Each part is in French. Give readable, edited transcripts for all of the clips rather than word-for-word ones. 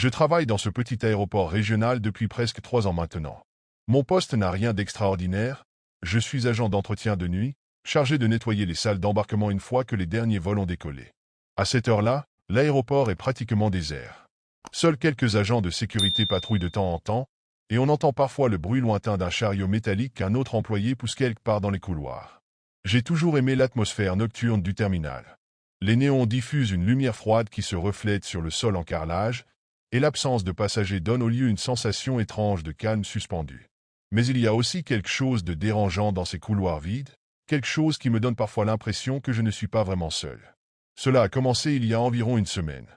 Je travaille dans ce petit aéroport régional depuis presque 3 ans maintenant. Mon poste n'a rien d'extraordinaire, je suis agent d'entretien de nuit, chargé de nettoyer les salles d'embarquement une fois que les derniers vols ont décollé. À cette heure-là, l'aéroport est pratiquement désert. Seuls quelques agents de sécurité patrouillent de temps en temps, et on entend parfois le bruit lointain d'un chariot métallique qu'un autre employé pousse quelque part dans les couloirs. J'ai toujours aimé l'atmosphère nocturne du terminal. Les néons diffusent une lumière froide qui se reflète sur le sol en carrelage, et l'absence de passagers donne au lieu une sensation étrange de calme suspendu. Mais il y a aussi quelque chose de dérangeant dans ces couloirs vides, quelque chose qui me donne parfois l'impression que je ne suis pas vraiment seul. Cela a commencé il y a environ une semaine.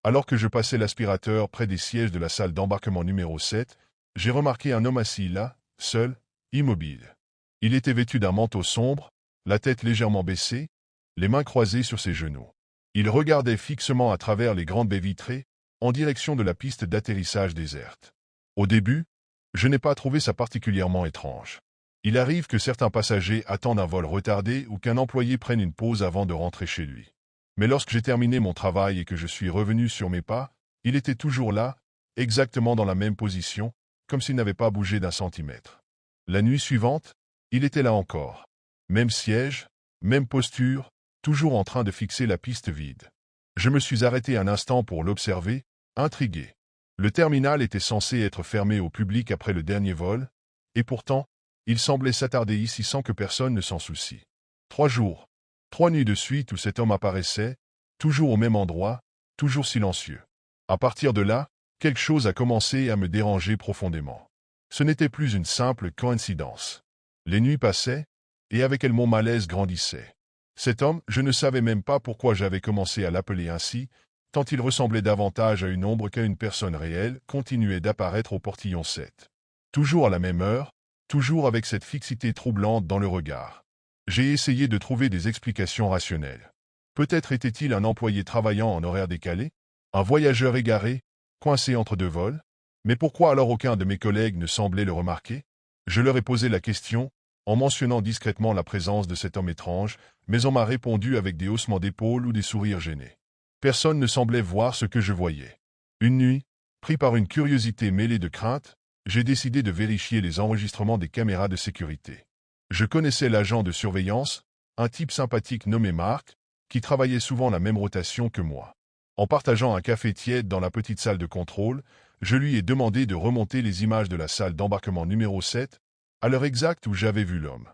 Alors que je passais l'aspirateur près des sièges de la salle d'embarquement numéro 7, j'ai remarqué un homme assis là, seul, immobile. Il était vêtu d'un manteau sombre, la tête légèrement baissée, les mains croisées sur ses genoux. Il regardait fixement à travers les grandes baies vitrées, en direction de la piste d'atterrissage déserte. Au début, je n'ai pas trouvé ça particulièrement étrange. Il arrive que certains passagers attendent un vol retardé ou qu'un employé prenne une pause avant de rentrer chez lui. Mais lorsque j'ai terminé mon travail et que je suis revenu sur mes pas, il était toujours là, exactement dans la même position, comme s'il n'avait pas bougé d'un centimètre. La nuit suivante, il était là encore. Même siège, même posture, toujours en train de fixer la piste vide. Je me suis arrêté un instant pour l'observer, intrigué. Le terminal était censé être fermé au public après le dernier vol, et pourtant, il semblait s'attarder ici sans que personne ne s'en soucie. 3 jours, 3 nuits de suite où cet homme apparaissait, toujours au même endroit, toujours silencieux. À partir de là, quelque chose a commencé à me déranger profondément. Ce n'était plus une simple coïncidence. Les nuits passaient, et avec elles mon malaise grandissait. Cet homme, je ne savais même pas pourquoi j'avais commencé à l'appeler ainsi, tant il ressemblait davantage à une ombre qu'à une personne réelle, continuait d'apparaître au portillon 7. Toujours à la même heure, toujours avec cette fixité troublante dans le regard. J'ai essayé de trouver des explications rationnelles. Peut-être était-il un employé travaillant en horaire décalé, un voyageur égaré, coincé entre 2 vols? Mais pourquoi alors aucun de mes collègues ne semblait le remarquer? Je leur ai posé la question, en mentionnant discrètement la présence de cet homme étrange, mais on m'a répondu avec des haussements d'épaules ou des sourires gênés. Personne ne semblait voir ce que je voyais. Une nuit, pris par une curiosité mêlée de crainte, j'ai décidé de vérifier les enregistrements des caméras de sécurité. Je connaissais l'agent de surveillance, un type sympathique nommé Marc, qui travaillait souvent la même rotation que moi. En partageant un café tiède dans la petite salle de contrôle, je lui ai demandé de remonter les images de la salle d'embarquement numéro 7, à l'heure exacte où j'avais vu l'homme.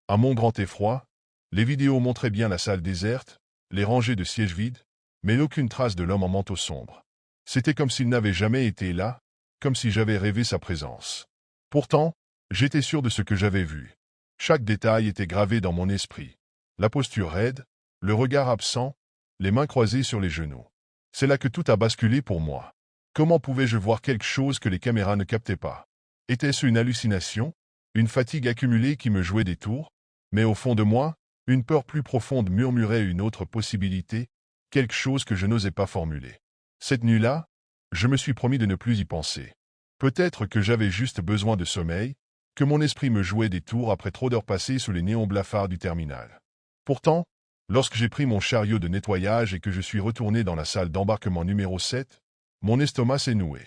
À mon grand effroi, les vidéos montraient bien la salle déserte, les rangées de sièges vides, mais aucune trace de l'homme en manteau sombre. C'était comme s'il n'avait jamais été là, comme si j'avais rêvé sa présence. Pourtant, j'étais sûr de ce que j'avais vu. Chaque détail était gravé dans mon esprit. La posture raide, le regard absent, les mains croisées sur les genoux. C'est là que tout a basculé pour moi. Comment pouvais-je voir quelque chose que les caméras ne captaient pas? Était-ce une hallucination? Une fatigue accumulée qui me jouait des tours? Mais au fond de moi, une peur plus profonde murmurait une autre possibilité, quelque chose que je n'osais pas formuler. Cette nuit-là, je me suis promis de ne plus y penser. Peut-être que j'avais juste besoin de sommeil, que mon esprit me jouait des tours après trop d'heures passées sous les néons blafards du terminal. Pourtant, lorsque j'ai pris mon chariot de nettoyage et que je suis retourné dans la salle d'embarquement numéro 7, mon estomac s'est noué.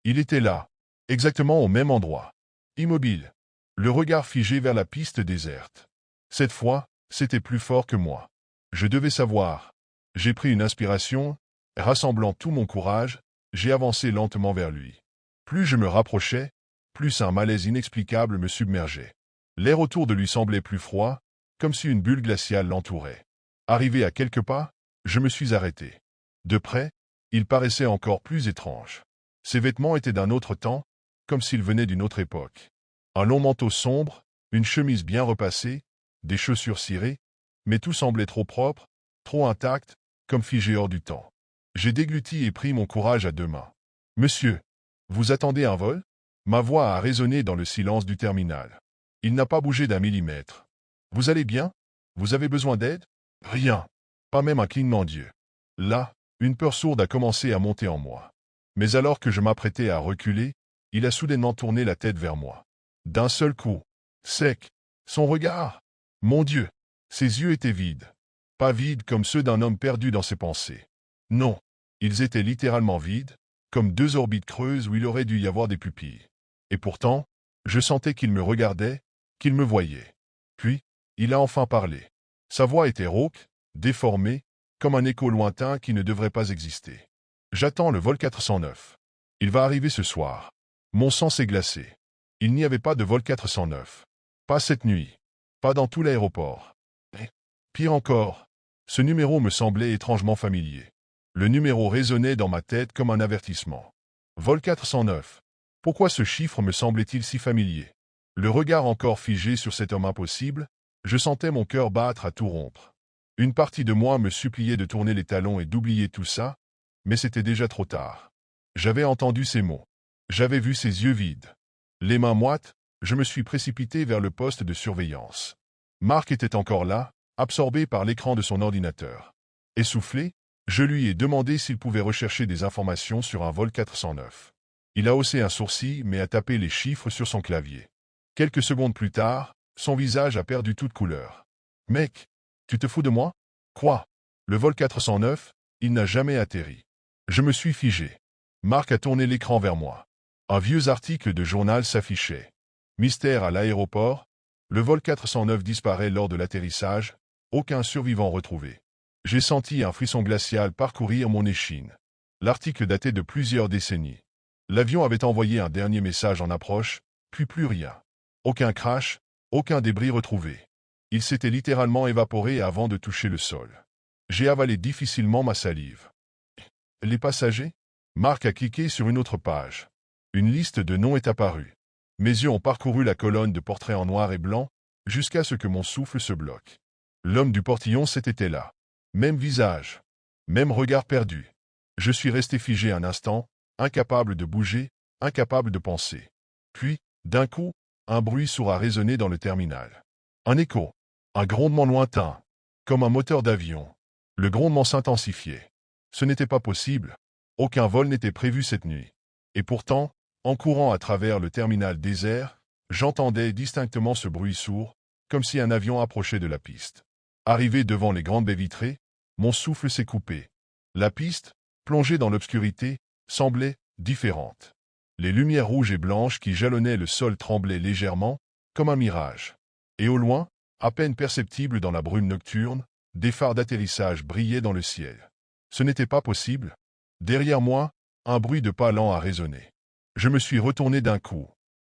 Il était là, exactement au même endroit, immobile, le regard figé vers la piste déserte. Cette fois, c'était plus fort que moi. Je devais savoir. J'ai pris une inspiration, rassemblant tout mon courage, j'ai avancé lentement vers lui. Plus je me rapprochais, plus un malaise inexplicable me submergeait. L'air autour de lui semblait plus froid, comme si une bulle glaciale l'entourait. Arrivé à quelques pas, je me suis arrêté. De près, il paraissait encore plus étrange. Ses vêtements étaient d'un autre temps, comme s'ils venaient d'une autre époque. Un long manteau sombre, une chemise bien repassée, des chaussures cirées, mais tout semblait trop propre, trop intact, comme figé hors du temps. J'ai dégluti et pris mon courage à 2 mains. « Monsieur, vous attendez un vol ?» Ma voix a résonné dans le silence du terminal. Il n'a pas bougé d'un millimètre. « Vous allez bien? Vous avez besoin d'aide ?» Rien. Pas même un clignement d'yeux. Là, une peur sourde a commencé à monter en moi. Mais alors que je m'apprêtais à reculer, il a soudainement tourné la tête vers moi. D'un seul coup. Sec. Son regard. Mon Dieu. Ses yeux étaient vides. Pas vides comme ceux d'un homme perdu dans ses pensées. Non. Ils étaient littéralement vides, comme deux orbites creuses où il aurait dû y avoir des pupilles. Et pourtant, je sentais qu'il me regardait, qu'il me voyait. Puis, il a enfin parlé. Sa voix était rauque, déformée, comme un écho lointain qui ne devrait pas exister. J'attends le vol 409. Il va arriver ce soir. Mon sang s'est glacé. Il n'y avait pas de vol 409. Pas cette nuit. Pas dans tout l'aéroport. Pire encore, ce numéro me semblait étrangement familier. Le numéro résonnait dans ma tête comme un avertissement. Vol 409. Pourquoi ce chiffre me semblait-il si familier? Le regard encore figé sur cet homme impossible, je sentais mon cœur battre à tout rompre. Une partie de moi me suppliait de tourner les talons et d'oublier tout ça, mais c'était déjà trop tard. J'avais entendu ces mots. J'avais vu ses yeux vides. Les mains moites, je me suis précipité vers le poste de surveillance. Marc était encore là, absorbé par l'écran de son ordinateur. Essoufflé, je lui ai demandé s'il pouvait rechercher des informations sur un vol 409. Il a haussé un sourcil mais a tapé les chiffres sur son clavier. Quelques secondes plus tard, son visage a perdu toute couleur. « Mec, tu te fous de moi? Quoi? Le vol 409, il n'a jamais atterri. » Je me suis figé. Marc a tourné l'écran vers moi. Un vieux article de journal s'affichait. Mystère à l'aéroport. Le vol 409 disparaît lors de l'atterrissage. Aucun survivant retrouvé. J'ai senti un frisson glacial parcourir mon échine. L'article datait de plusieurs décennies. L'avion avait envoyé un dernier message en approche, puis plus rien. Aucun crash, aucun débris retrouvé. Il s'était littéralement évaporé avant de toucher le sol. J'ai avalé difficilement ma salive. Les passagers? Marc a cliqué sur une autre page. Une liste de noms est apparue. Mes yeux ont parcouru la colonne de portraits en noir et blanc, jusqu'à ce que mon souffle se bloque. L'homme du portillon s'était là. Même visage. Même regard perdu. Je suis resté figé un instant, incapable de bouger, incapable de penser. Puis, d'un coup, un bruit sourd a résonné dans le terminal. Un écho. Un grondement lointain. Comme un moteur d'avion. Le grondement s'intensifiait. Ce n'était pas possible. Aucun vol n'était prévu cette nuit. Et pourtant, en courant à travers le terminal désert, j'entendais distinctement ce bruit sourd, comme si un avion approchait de la piste. Arrivé devant les grandes baies vitrées, mon souffle s'est coupé. La piste, plongée dans l'obscurité, semblait différente. Les lumières rouges et blanches qui jalonnaient le sol tremblaient légèrement, comme un mirage. Et au loin, à peine perceptible dans la brume nocturne, des phares d'atterrissage brillaient dans le ciel. Ce n'était pas possible. Derrière moi, un bruit de pas lents a résonné. Je me suis retourné d'un coup.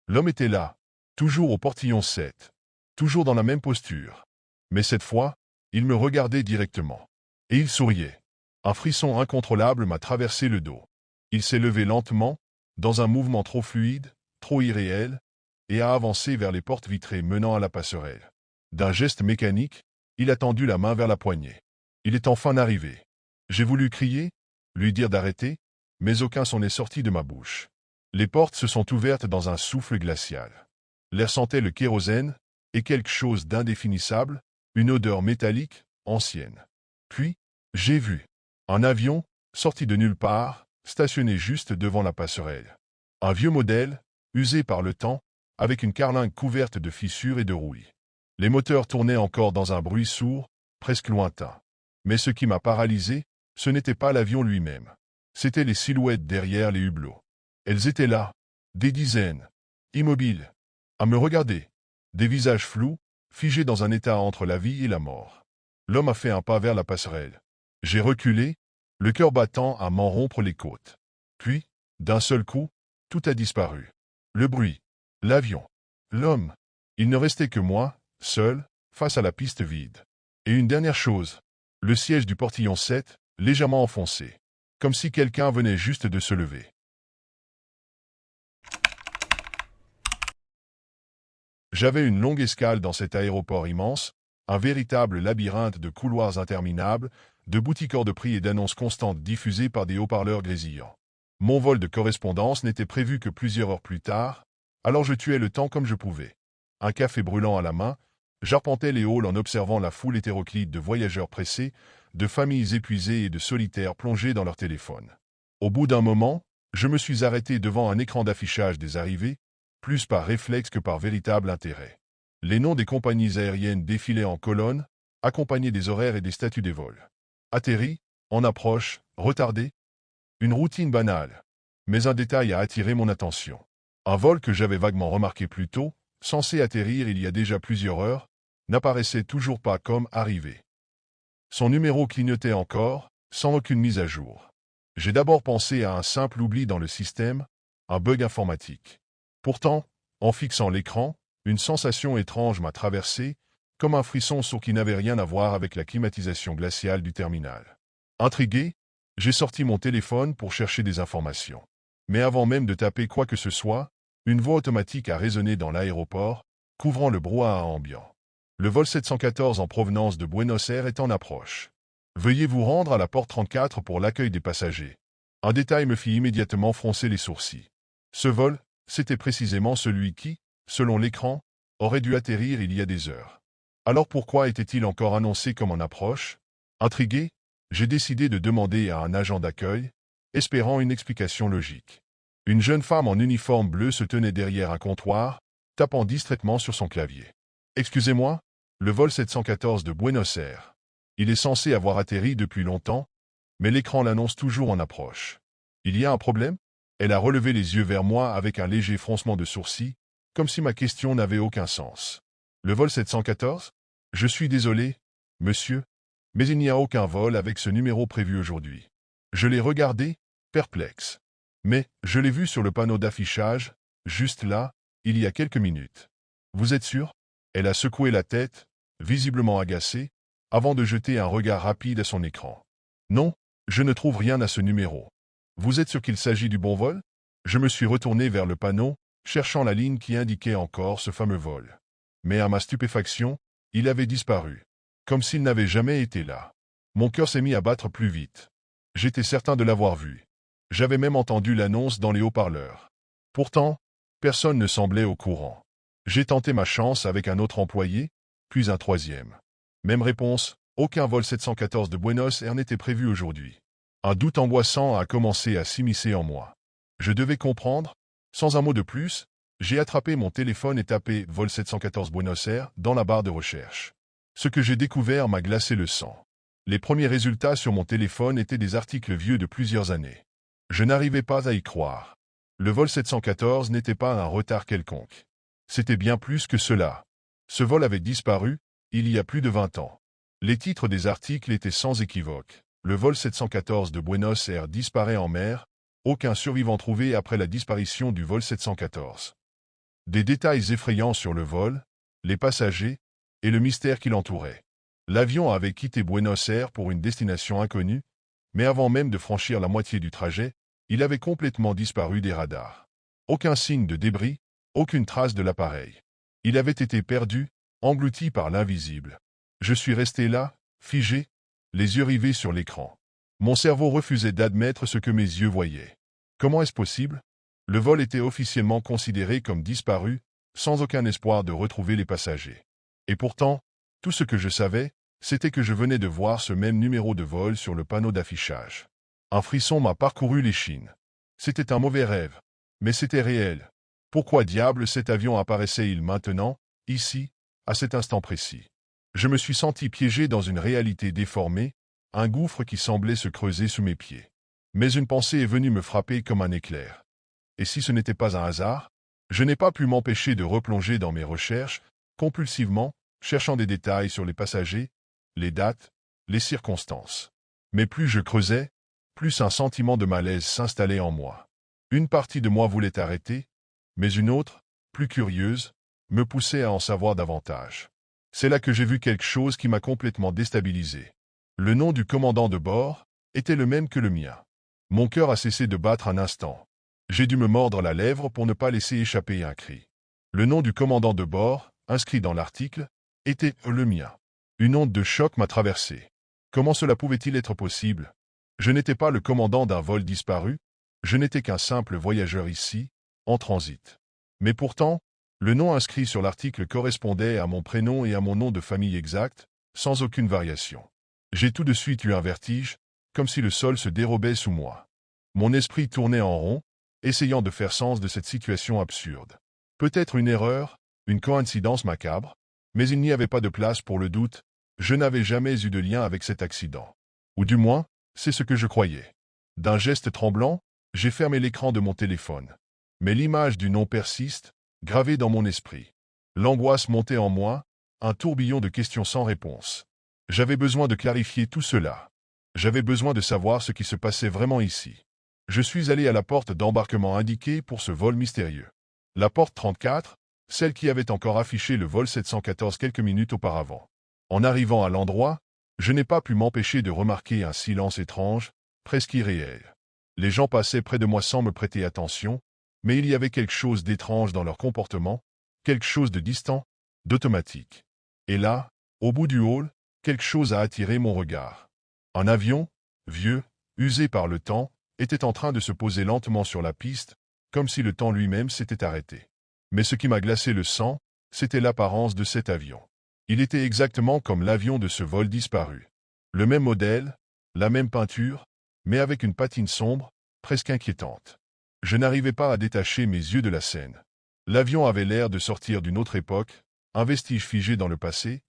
L'homme était là, toujours au portillon 7, toujours dans la même posture. Mais cette fois, il me regardait directement. Et il souriait. Un frisson incontrôlable m'a traversé le dos. Il s'est levé lentement, dans un mouvement trop fluide, trop irréel, et a avancé vers les portes vitrées menant à la passerelle. D'un geste mécanique, il a tendu la main vers la poignée. Il est enfin arrivé. J'ai voulu crier, lui dire d'arrêter, mais aucun son n'est sorti de ma bouche. Les portes se sont ouvertes dans un souffle glacial. L'air sentait le kérosène, et quelque chose d'indéfinissable, une odeur métallique, ancienne. Puis, j'ai vu un avion, sorti de nulle part, stationné juste devant la passerelle. Un vieux modèle, usé par le temps, avec une carlingue couverte de fissures et de rouille. Les moteurs tournaient encore dans un bruit sourd, presque lointain. Mais ce qui m'a paralysé, ce n'était pas l'avion lui-même. C'étaient les silhouettes derrière les hublots. Elles étaient là, des dizaines, immobiles, à me regarder. Des visages flous, figés dans un état entre la vie et la mort. L'homme a fait un pas vers la passerelle. J'ai reculé, le cœur battant à m'en rompre les côtes. Puis, d'un seul coup, tout a disparu. Le bruit, l'avion, l'homme. Il ne restait que moi, seul, face à la piste vide. Et une dernière chose, le siège du portillon 7, légèrement enfoncé, comme si quelqu'un venait juste de se lever. J'avais une longue escale dans cet aéroport immense, un véritable labyrinthe de couloirs interminables, de boutiques hors de prix et d'annonces constantes diffusées par des haut-parleurs grésillants. Mon vol de correspondance n'était prévu que plusieurs heures plus tard, alors je tuais le temps comme je pouvais. Un café brûlant à la main, j'arpentais les halls en observant la foule hétéroclite de voyageurs pressés, de familles épuisées et de solitaires plongés dans leur téléphone. Au bout d'un moment, je me suis arrêté devant un écran d'affichage des arrivées, plus par réflexe que par véritable intérêt. Les noms des compagnies aériennes défilaient en colonne, accompagnés des horaires et des statuts des vols. Atterri, en approche, retardé. Une routine banale. Mais un détail a attiré mon attention. Un vol que j'avais vaguement remarqué plus tôt, censé atterrir il y a déjà plusieurs heures, n'apparaissait toujours pas comme arrivé. Son numéro clignotait encore, sans aucune mise à jour. J'ai d'abord pensé à un simple oubli dans le système, un bug informatique. Pourtant, en fixant l'écran, une sensation étrange m'a traversé, comme un frisson sourd qui n'avait rien à voir avec la climatisation glaciale du terminal. Intrigué, j'ai sorti mon téléphone pour chercher des informations. Mais avant même de taper quoi que ce soit, une voix automatique a résonné dans l'aéroport, couvrant le brouhaha ambiant. Le vol 714 en provenance de Buenos Aires est en approche. Veuillez vous rendre à la porte 34 pour l'accueil des passagers. Un détail me fit immédiatement froncer les sourcils. Ce vol, c'était précisément celui qui, selon l'écran, aurait dû atterrir il y a des heures. Alors pourquoi était-il encore annoncé comme en approche? Intrigué, j'ai décidé de demander à un agent d'accueil, espérant une explication logique. Une jeune femme en uniforme bleu se tenait derrière un comptoir, tapant distraitement sur son clavier. « Excusez-moi, le vol 714 de Buenos Aires. Il est censé avoir atterri depuis longtemps, mais l'écran l'annonce toujours en approche. Il y a un problème ?» Elle a relevé les yeux vers moi avec un léger froncement de sourcils, comme si ma question n'avait aucun sens. « Le vol 714 ? Je suis désolé, monsieur, mais il n'y a aucun vol avec ce numéro prévu aujourd'hui. » Je l'ai regardé, perplexe. Mais je l'ai vu sur le panneau d'affichage, juste là, il y a quelques minutes. « Vous êtes sûr ?» Elle a secoué la tête, visiblement agacée, avant de jeter un regard rapide à son écran. « Non, je ne trouve rien à ce numéro. Vous êtes sûr qu'il s'agit du bon vol ?» Je me suis retourné vers le panneau, cherchant la ligne qui indiquait encore ce fameux vol. Mais à ma stupéfaction, il avait disparu, comme s'il n'avait jamais été là. Mon cœur s'est mis à battre plus vite. J'étais certain de l'avoir vu. J'avais même entendu l'annonce dans les haut-parleurs. Pourtant, personne ne semblait au courant. J'ai tenté ma chance avec un autre employé, puis un troisième. Même réponse, aucun vol 714 de Buenos Aires n'était prévu aujourd'hui. Un doute angoissant a commencé à s'immiscer en moi. Je devais comprendre. Sans un mot de plus, j'ai attrapé mon téléphone et tapé « Vol 714 Buenos Aires » dans la barre de recherche. Ce que j'ai découvert m'a glacé le sang. Les premiers résultats sur mon téléphone étaient des articles vieux de plusieurs années. Je n'arrivais pas à y croire. Le vol 714 n'était pas un retard quelconque. C'était bien plus que cela. Ce vol avait disparu, il y a plus de 20 ans. Les titres des articles étaient sans équivoque. Le vol 714 de Buenos Aires disparaît en mer, aucun survivant trouvé après la disparition du vol 714. Des détails effrayants sur le vol, les passagers, et le mystère qui l'entourait. L'avion avait quitté Buenos Aires pour une destination inconnue, mais avant même de franchir la moitié du trajet, il avait complètement disparu des radars. Aucun signe de débris, aucune trace de l'appareil. Il avait été perdu, englouti par l'invisible. Je suis resté là, figé, les yeux rivés sur l'écran. Mon cerveau refusait d'admettre ce que mes yeux voyaient. Comment est-ce possible? Le vol était officiellement considéré comme disparu, sans aucun espoir de retrouver les passagers. Et pourtant, tout ce que je savais, c'était que je venais de voir ce même numéro de vol sur le panneau d'affichage. Un frisson m'a parcouru l'échine. C'était un mauvais rêve. Mais c'était réel. Pourquoi diable cet avion apparaissait-il maintenant, ici, à cet instant précis? Je me suis senti piégé dans une réalité déformée, un gouffre qui semblait se creuser sous mes pieds. Mais une pensée est venue me frapper comme un éclair. Et si ce n'était pas un hasard? Je n'ai pas pu m'empêcher de replonger dans mes recherches, compulsivement, cherchant des détails sur les passagers, les dates, les circonstances. Mais plus je creusais, plus un sentiment de malaise s'installait en moi. Une partie de moi voulait arrêter, mais une autre, plus curieuse, me poussait à en savoir davantage. C'est là que j'ai vu quelque chose qui m'a complètement déstabilisé. Le nom du commandant de bord était le même que le mien. Mon cœur a cessé de battre un instant. J'ai dû me mordre la lèvre pour ne pas laisser échapper un cri. Le nom du commandant de bord, inscrit dans l'article, était le mien. Une onde de choc m'a traversé. Comment cela pouvait-il être possible? Je n'étais pas le commandant d'un vol disparu, je n'étais qu'un simple voyageur ici, en transit. Mais pourtant, le nom inscrit sur l'article correspondait à mon prénom et à mon nom de famille exact, sans aucune variation. J'ai tout de suite eu un vertige, comme si le sol se dérobait sous moi. Mon esprit tournait en rond, essayant de faire sens de cette situation absurde. Peut-être une erreur, une coïncidence macabre, mais il n'y avait pas de place pour le doute, je n'avais jamais eu de lien avec cet accident. Ou du moins, c'est ce que je croyais. D'un geste tremblant, J'ai fermé l'écran de mon téléphone. Mais l'image du nom persiste, gravée dans mon esprit. L'angoisse montait en moi, un tourbillon de questions sans réponse. J'avais besoin de clarifier tout cela. J'avais besoin de savoir ce qui se passait vraiment ici. Je suis allé à la porte d'embarquement indiquée pour ce vol mystérieux. La porte 34, celle qui avait encore affiché le vol 714 quelques minutes auparavant. En arrivant à l'endroit, je n'ai pas pu m'empêcher de remarquer un silence étrange, presque irréel. Les gens passaient près de moi sans me prêter attention, mais il y avait quelque chose d'étrange dans leur comportement, quelque chose de distant, d'automatique. Et là, au bout du hall, quelque chose a attiré mon regard. Un avion, vieux, usé par le temps, était en train de se poser lentement sur la piste, comme si le temps lui-même s'était arrêté. Mais ce qui m'a glacé le sang, c'était l'apparence de cet avion. Il était exactement comme l'avion de ce vol disparu. Le même modèle, la même peinture, mais avec une patine sombre, presque inquiétante. Je n'arrivais pas à détacher mes yeux de la scène. L'avion avait l'air de sortir d'une autre époque, un vestige figé dans le passé,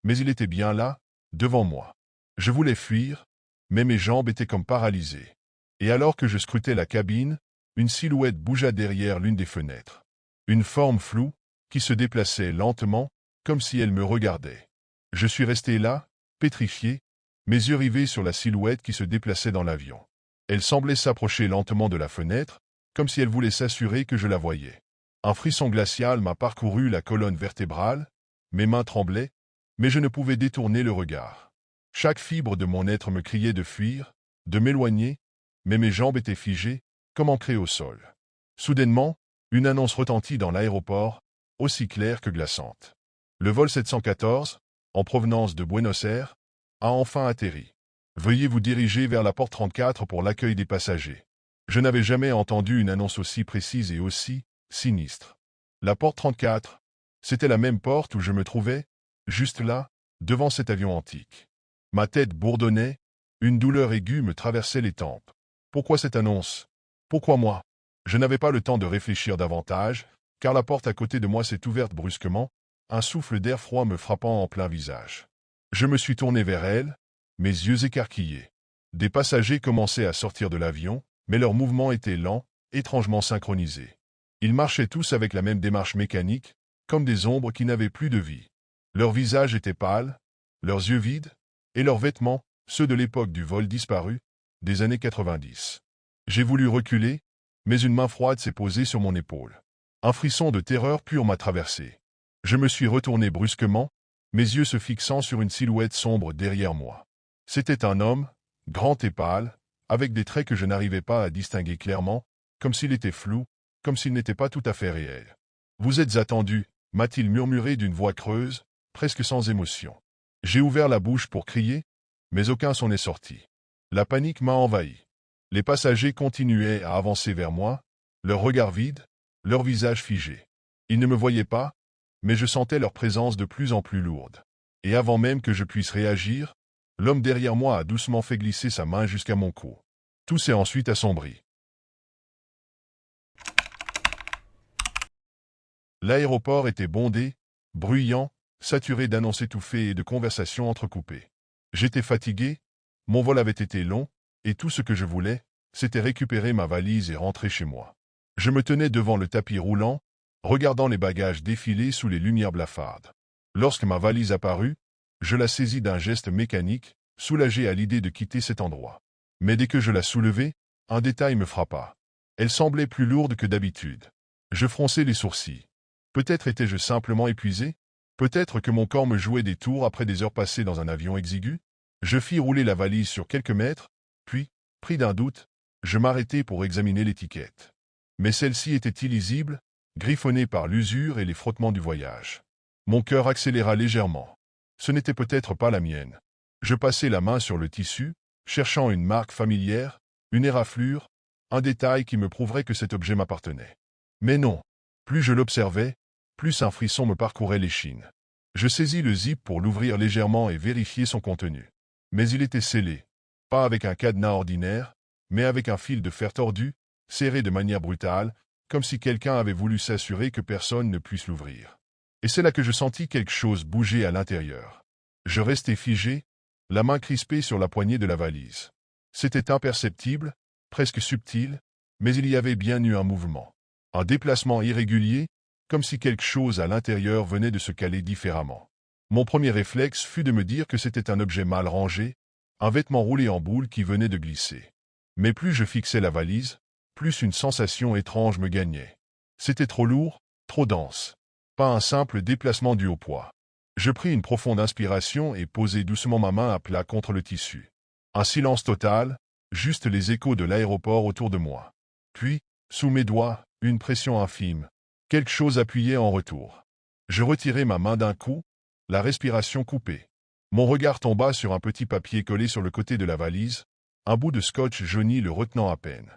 mais il était bien là, devant moi. Je voulais fuir, mais mes jambes étaient comme paralysées. Et alors que je scrutais la cabine, une silhouette bougea derrière l'une des fenêtres. Une forme floue, qui se déplaçait lentement, comme si elle me regardait. Je suis resté là, pétrifié, mes yeux rivés sur la silhouette qui se déplaçait dans l'avion. Elle semblait s'approcher lentement de la fenêtre, comme si elle voulait s'assurer que je la voyais. Un frisson glacial m'a parcouru la colonne vertébrale, mes mains tremblaient, mais je ne pouvais détourner le regard. Chaque fibre de mon être me criait de fuir, de m'éloigner, mais mes jambes étaient figées, comme ancrées au sol. Soudainement, une annonce retentit dans l'aéroport, aussi claire que glaçante. Le vol 714, en provenance de Buenos Aires, a enfin atterri. Veuillez vous diriger vers la porte 34 pour l'accueil des passagers. Je n'avais jamais entendu une annonce aussi précise et aussi sinistre. La porte 34, c'était la même porte où je me trouvais, juste là, devant cet avion antique. Ma tête bourdonnait, une douleur aiguë me traversait les tempes. Pourquoi cette annonce? Pourquoi moi? Je n'avais pas le temps de réfléchir davantage, car la porte à côté de moi s'est ouverte brusquement, un souffle d'air froid me frappant en plein visage. Je me suis tourné vers elle, mes yeux écarquillés. Des passagers commençaient à sortir de l'avion, mais leurs mouvements étaient lents, étrangement synchronisés. Ils marchaient tous avec la même démarche mécanique, comme des ombres qui n'avaient plus de vie. Leurs visages étaient pâles, leurs yeux vides, et leurs vêtements, ceux de l'époque du vol disparu, des années 90. J'ai voulu reculer, mais une main froide s'est posée sur mon épaule. Un frisson de terreur pure m'a traversé. Je me suis retourné brusquement, mes yeux se fixant sur une silhouette sombre derrière moi. C'était un homme, grand et pâle, avec des traits que je n'arrivais pas à distinguer clairement, comme s'il était flou, comme s'il n'était pas tout à fait réel. « Vous êtes attendu » m'a-t-il murmuré d'une voix creuse, presque sans émotion. J'ai ouvert la bouche pour crier, mais aucun son n'est sorti. La panique m'a envahi. Les passagers continuaient à avancer vers moi, leurs regards vides, leurs visages figés. Ils ne me voyaient pas, mais je sentais leur présence de plus en plus lourde. Et avant même que je puisse réagir, l'homme derrière moi a doucement fait glisser sa main jusqu'à mon cou. Tout s'est ensuite assombri. L'aéroport était bondé, bruyant, saturé d'annonces étouffées et de conversations entrecoupées. J'étais fatigué, mon vol avait été long, et tout ce que je voulais, c'était récupérer ma valise et rentrer chez moi. Je me tenais devant le tapis roulant, regardant les bagages défiler sous les lumières blafardes. Lorsque ma valise apparut, je la saisis d'un geste mécanique, soulagé à l'idée de quitter cet endroit. Mais dès que je la soulevai, un détail me frappa. Elle semblait plus lourde que d'habitude. Je fronçai les sourcils. Peut-être étais-je simplement épuisé? Peut-être que mon corps me jouait des tours après des heures passées dans un avion exigu? Je fis rouler la valise sur quelques mètres, puis, pris d'un doute, je m'arrêtai pour examiner l'étiquette. Mais celle-ci était illisible, griffonnée par l'usure et les frottements du voyage. Mon cœur accéléra légèrement. Ce n'était peut-être pas la mienne. Je passai la main sur le tissu, cherchant une marque familière, une éraflure, un détail qui me prouverait que cet objet m'appartenait. Mais non. Plus je l'observais, plus un frisson me parcourait l'échine. Je saisis le zip pour l'ouvrir légèrement et vérifier son contenu. Mais il était scellé, pas avec un cadenas ordinaire, mais avec un fil de fer tordu, serré de manière brutale, comme si quelqu'un avait voulu s'assurer que personne ne puisse l'ouvrir. Et c'est là que je sentis quelque chose bouger à l'intérieur. Je restai figé, la main crispée sur la poignée de la valise. C'était imperceptible, presque subtil, Mais il y avait bien eu un mouvement. Un déplacement irrégulier, comme si quelque chose à l'intérieur venait de se caler différemment. Mon premier réflexe fut de me dire que c'était un objet mal rangé, un vêtement roulé en boule qui venait de glisser. Mais plus je fixais la valise, plus une sensation étrange me gagnait. C'était trop lourd, trop dense. Pas un simple déplacement dû au poids. Je pris une profonde inspiration et posai doucement ma main à plat contre le tissu. Un silence total, juste les échos de l'aéroport autour de moi. Puis, sous mes doigts, une pression infime. Quelque chose appuyait en retour. Je retirai ma main d'un coup, la respiration coupée. Mon regard tomba sur un petit papier collé sur le côté de la valise, un bout de scotch jauni le retenant à peine.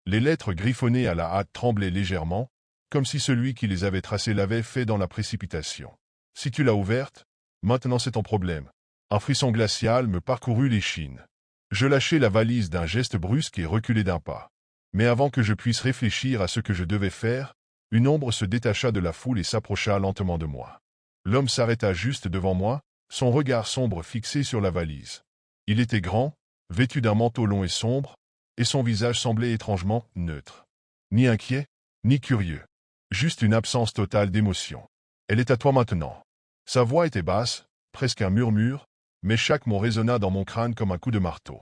Les lettres griffonnées à la hâte tremblaient légèrement, comme si celui qui les avait tracées l'avait fait dans la précipitation. Si tu l'as ouverte, maintenant c'est ton problème. Un frisson glacial me parcourut l'échine. Je lâchai la valise d'un geste brusque et reculai d'un pas. Mais avant que je puisse réfléchir à ce que je devais faire, une ombre se détacha de la foule et s'approcha lentement de moi. L'homme s'arrêta juste devant moi, son regard sombre fixé sur la valise. Il était grand, vêtu d'un manteau long et sombre, et son visage semblait étrangement neutre. Ni inquiet, ni curieux. Juste une absence totale d'émotion. Elle est à toi maintenant. Sa voix était basse, presque un murmure, mais chaque mot résonna dans mon crâne comme un coup de marteau.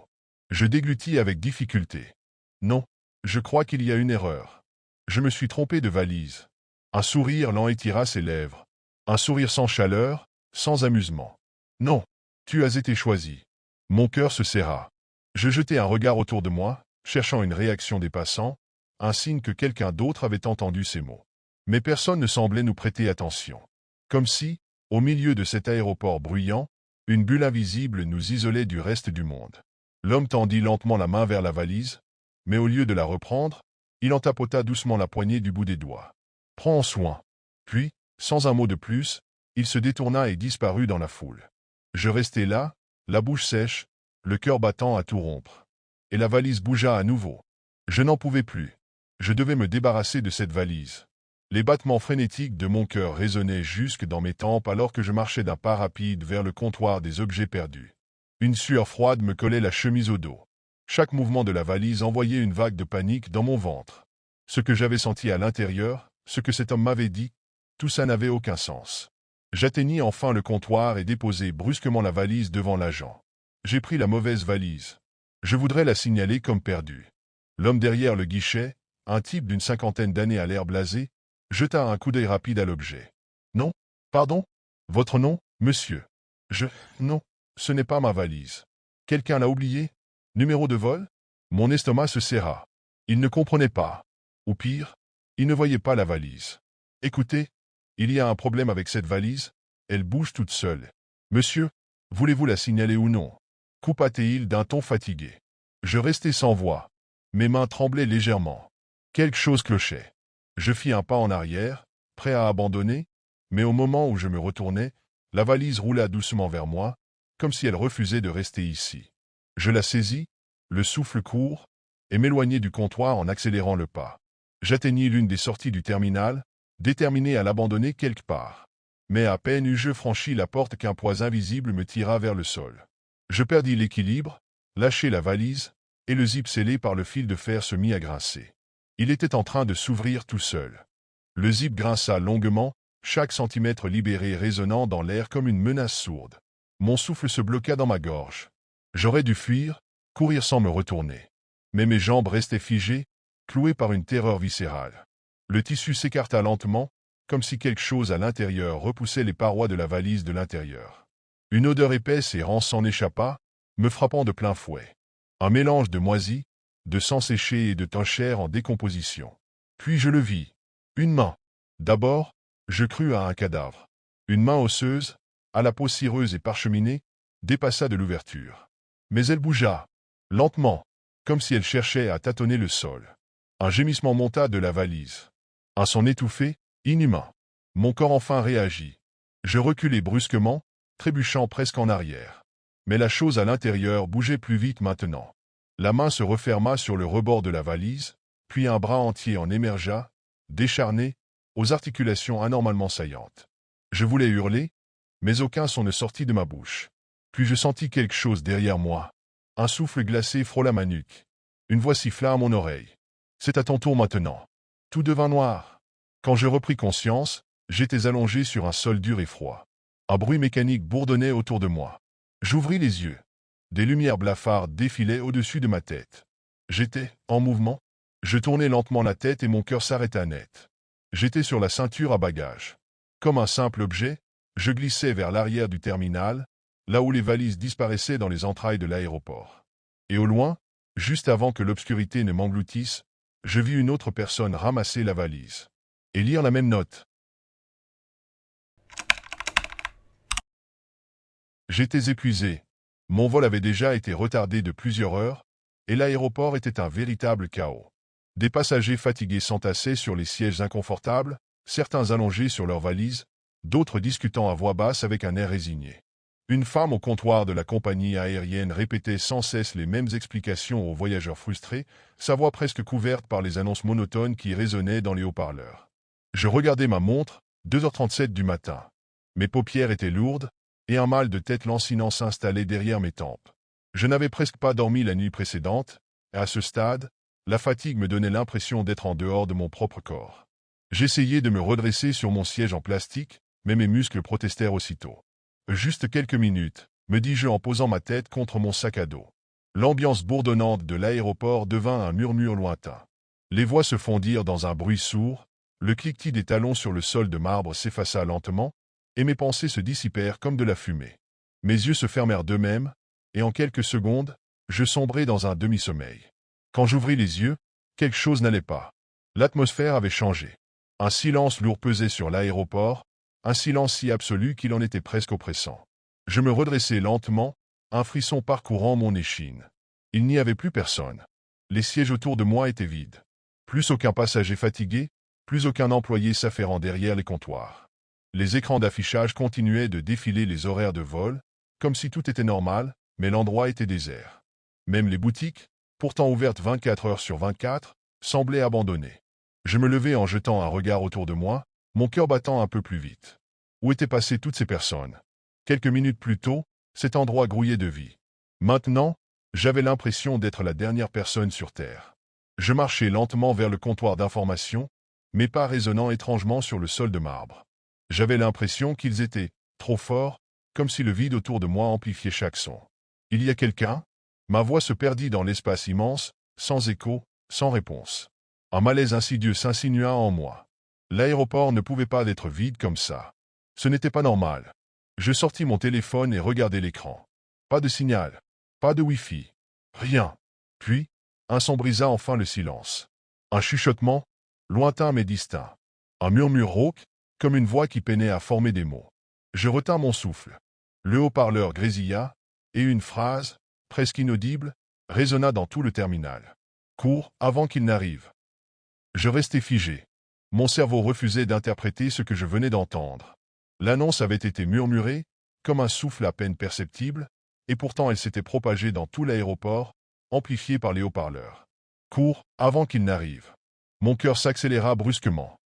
Je déglutis avec difficulté. Non, je crois qu'il y a une erreur. Je me suis trompé de valise. Un sourire lent étira ses lèvres. Un sourire sans chaleur, sans amusement. Non, tu as été choisi. Mon cœur se serra. Je jetai un regard autour de moi, cherchant une réaction des passants, un signe que quelqu'un d'autre avait entendu ces mots. Mais personne ne semblait nous prêter attention. Comme si, au milieu de cet aéroport bruyant, une bulle invisible nous isolait du reste du monde. L'homme tendit lentement la main vers la valise, mais au lieu de la reprendre, il en tapota doucement la poignée du bout des doigts. « Prends soin. » Puis, sans un mot de plus, il se détourna et disparut dans la foule. Je restai là, la bouche sèche, le cœur battant à tout rompre. Et la valise bougea à nouveau. Je n'en pouvais plus. Je devais me débarrasser de cette valise. Les battements frénétiques de mon cœur résonnaient jusque dans mes tempes alors que je marchais d'un pas rapide vers le comptoir des objets perdus. Une sueur froide me collait la chemise au dos. Chaque mouvement de la valise envoyait une vague de panique dans mon ventre. Ce que j'avais senti à l'intérieur, ce que cet homme m'avait dit, tout ça n'avait aucun sens. J'atteignis enfin le comptoir et déposai brusquement la valise devant l'agent. J'ai pris la mauvaise valise. Je voudrais la signaler comme perdue. L'homme derrière le guichet, un type d'une cinquantaine d'années à l'air blasé, jeta un coup d'œil rapide à l'objet. Non, pardon? Votre nom, monsieur? Non, ce n'est pas ma valise. Quelqu'un l'a oublié? Numéro de vol? Mon estomac se serra. Il ne comprenait pas. Ou pire, il ne voyait pas la valise. Écoutez, il y a un problème avec cette valise, elle bouge toute seule. Monsieur, voulez-vous la signaler ou non? Coupa-t-il d'un ton fatigué. Je restai sans voix. Mes mains tremblaient légèrement. Quelque chose clochait. Je fis un pas en arrière, prêt à abandonner, mais au moment où je me retournai, la valise roula doucement vers moi, comme si elle refusait de rester ici. Je la saisis, le souffle court, et m'éloignai du comptoir en accélérant le pas. J'atteignis l'une des sorties du terminal, déterminé à l'abandonner quelque part. Mais à peine eus-je franchi la porte qu'un poids invisible me tira vers le sol. Je perdis l'équilibre, lâchai la valise, et le zip scellé par le fil de fer se mit à grincer. Il était en train de s'ouvrir tout seul. Le zip grinça longuement, chaque centimètre libéré résonnant dans l'air comme une menace sourde. Mon souffle se bloqua dans ma gorge. J'aurais dû fuir, courir sans me retourner. Mais mes jambes restaient figées, clouées par une terreur viscérale. Le tissu s'écarta lentement, comme si quelque chose à l'intérieur repoussait les parois de la valise de l'intérieur. Une odeur épaisse et rance s'en échappa, me frappant de plein fouet. Un mélange de moisis, de sang séché et de teint chair en décomposition. Puis je le vis. Une main. D'abord, je crus à un cadavre. Une main osseuse, à la peau cireuse et parcheminée, dépassa de l'ouverture. Mais elle bougea, lentement, comme si elle cherchait à tâtonner le sol. Un gémissement monta de la valise. Un son étouffé, inhumain. Mon corps enfin réagit. Je reculai brusquement, trébuchant presque en arrière. Mais la chose à l'intérieur bougeait plus vite maintenant. La main se referma sur le rebord de la valise, puis un bras entier en émergea, décharné, aux articulations anormalement saillantes. Je voulais hurler, mais aucun son ne sortit de ma bouche. Puis je sentis quelque chose derrière moi. Un souffle glacé frôla ma nuque. Une voix siffla à mon oreille. C'est à ton tour maintenant. Tout devint noir. Quand je repris conscience, j'étais allongé sur un sol dur et froid. Un bruit mécanique bourdonnait autour de moi. J'ouvris les yeux. Des lumières blafardes défilaient au-dessus de ma tête. J'étais en mouvement. Je tournais lentement la tête et mon cœur s'arrêta net. J'étais sur la ceinture à bagages. Comme un simple objet, je glissais vers l'arrière du terminal, là où les valises disparaissaient dans les entrailles de l'aéroport. Et au loin, juste avant que l'obscurité ne m'engloutisse, je vis une autre personne ramasser la valise et lire la même note. J'étais épuisé. Mon vol avait déjà été retardé de plusieurs heures, et l'aéroport était un véritable chaos. Des passagers fatigués s'entassaient sur les sièges inconfortables, certains allongés sur leurs valises, d'autres discutant à voix basse avec un air résigné. Une femme au comptoir de la compagnie aérienne répétait sans cesse les mêmes explications aux voyageurs frustrés, sa voix presque couverte par les annonces monotones qui résonnaient dans les haut-parleurs. Je regardais ma montre, 2h37 du matin. Mes paupières étaient lourdes, et un mal de tête lancinant s'installait derrière mes tempes. Je n'avais presque pas dormi la nuit précédente, et à ce stade, la fatigue me donnait l'impression d'être en dehors de mon propre corps. J'essayais de me redresser sur mon siège en plastique, mais mes muscles protestèrent aussitôt. Juste quelques minutes, me dis-je en posant ma tête contre mon sac à dos. L'ambiance bourdonnante de l'aéroport devint un murmure lointain. Les voix se fondirent dans un bruit sourd, le cliquetis des talons sur le sol de marbre s'effaça lentement, et mes pensées se dissipèrent comme de la fumée. Mes yeux se fermèrent d'eux-mêmes, et en quelques secondes, je sombrai dans un demi-sommeil. Quand j'ouvris les yeux, quelque chose n'allait pas. L'atmosphère avait changé. Un silence lourd pesait sur l'aéroport, un silence si absolu qu'il en était presque oppressant. Je me redressai lentement, un frisson parcourant mon échine. Il n'y avait plus personne. Les sièges autour de moi étaient vides. Plus aucun passager fatigué, plus aucun employé s'affairant derrière les comptoirs. Les écrans d'affichage continuaient de défiler les horaires de vol, comme si tout était normal, mais l'endroit était désert. Même les boutiques, pourtant ouvertes 24 heures sur 24, semblaient abandonnées. Je me levai en jetant un regard autour de moi, mon cœur battant un peu plus vite. Où étaient passées toutes ces personnes? Quelques minutes plus tôt, cet endroit grouillait de vie. Maintenant, j'avais l'impression d'être la dernière personne sur Terre. Je marchais lentement vers le comptoir d'information, mes pas résonnant étrangement sur le sol de marbre. J'avais l'impression qu'ils étaient trop forts, comme si le vide autour de moi amplifiait chaque son. Il y a quelqu'un? Ma voix se perdit dans l'espace immense, sans écho, sans réponse. Un malaise insidieux s'insinua en moi. L'aéroport ne pouvait pas être vide comme ça. Ce n'était pas normal. Je sortis mon téléphone et regardai l'écran. Pas de signal, pas de Wi-Fi, rien. Puis, un son brisa enfin le silence. Un chuchotement, lointain mais distinct. Un murmure rauque, comme une voix qui peinait à former des mots. Je retins mon souffle. Le haut-parleur grésilla, et une phrase, presque inaudible, résonna dans tout le terminal. Cours avant qu'il n'arrive. Je restai figé. Mon cerveau refusait d'interpréter ce que je venais d'entendre. L'annonce avait été murmurée, comme un souffle à peine perceptible, et pourtant elle s'était propagée dans tout l'aéroport, amplifiée par les haut-parleurs. Cours avant qu'il n'arrive. Mon cœur s'accéléra brusquement.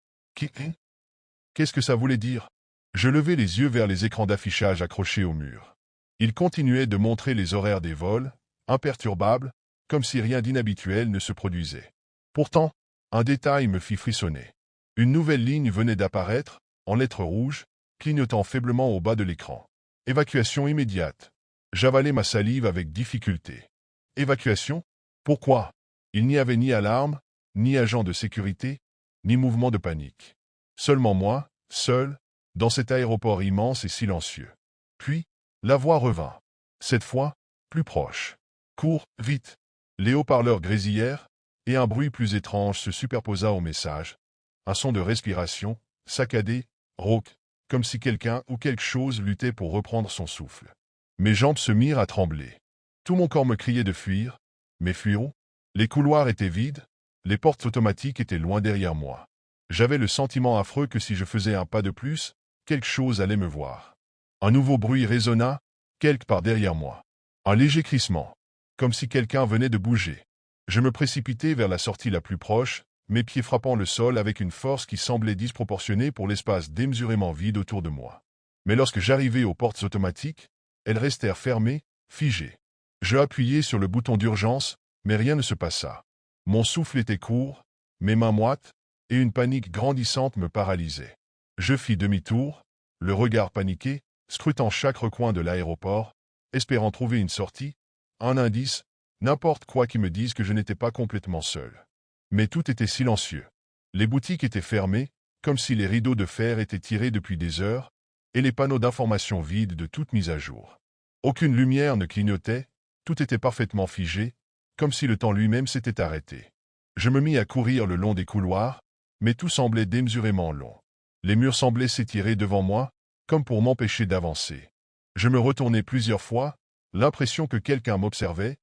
Qu'est-ce que ça voulait dire? Je levai les yeux vers les écrans d'affichage accrochés au mur. Ils continuaient de montrer les horaires des vols, imperturbables, comme si rien d'inhabituel ne se produisait. Pourtant, un détail me fit frissonner. Une nouvelle ligne venait d'apparaître, en lettres rouges, clignotant faiblement au bas de l'écran. Évacuation immédiate. J'avalai ma salive avec difficulté. Évacuation? Pourquoi? Il n'y avait ni alarme, ni agent de sécurité, ni mouvement de panique. Seulement moi, seul, dans cet aéroport immense et silencieux. Puis, la voix revint. Cette fois, plus proche. Cours, vite. Les haut-parleurs grésillèrent, et un bruit plus étrange se superposa au message. Un son de respiration, saccadé, rauque, comme si quelqu'un ou quelque chose luttait pour reprendre son souffle. Mes jambes se mirent à trembler. Tout mon corps me criait de fuir, mais fuir où? Les couloirs étaient vides, les portes automatiques étaient loin derrière moi. J'avais le sentiment affreux que si je faisais un pas de plus, quelque chose allait me voir. Un nouveau bruit résonna, quelque part derrière moi. Un léger crissement, comme si quelqu'un venait de bouger. Je me précipitai vers la sortie la plus proche, mes pieds frappant le sol avec une force qui semblait disproportionnée pour l'espace démesurément vide autour de moi. Mais lorsque j'arrivai aux portes automatiques, elles restèrent fermées, figées. Je appuyai sur le bouton d'urgence, mais rien ne se passa. Mon souffle était court, mes mains moites, et une panique grandissante me paralysait. Je fis demi-tour, le regard paniqué, scrutant chaque recoin de l'aéroport, espérant trouver une sortie, un indice, n'importe quoi qui me dise que je n'étais pas complètement seul. Mais tout était silencieux. Les boutiques étaient fermées, comme si les rideaux de fer étaient tirés depuis des heures, et les panneaux d'information vides de toute mise à jour. Aucune lumière ne clignotait, tout était parfaitement figé, comme si le temps lui-même s'était arrêté. Je me mis à courir le long des couloirs, mais tout semblait démesurément long. Les murs semblaient s'étirer devant moi, comme pour m'empêcher d'avancer. Je me retournai plusieurs fois, l'impression que quelqu'un m'observait,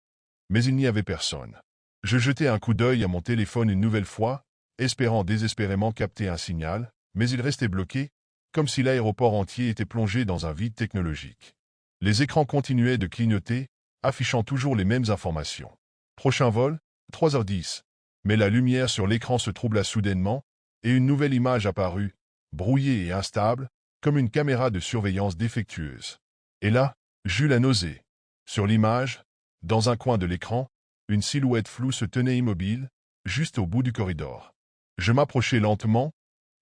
mais il n'y avait personne. Je jetai un coup d'œil à mon téléphone une nouvelle fois, espérant désespérément capter un signal, mais il restait bloqué, comme si l'aéroport entier était plongé dans un vide technologique. Les écrans continuaient de clignoter, affichant toujours les mêmes informations. Prochain vol, 3h10. Mais la lumière sur l'écran se troubla soudainement, et une nouvelle image apparut, brouillée et instable, comme une caméra de surveillance défectueuse. Et là, j'eus la nausée. Sur l'image, dans un coin de l'écran, une silhouette floue se tenait immobile, juste au bout du corridor. Je m'approchai lentement,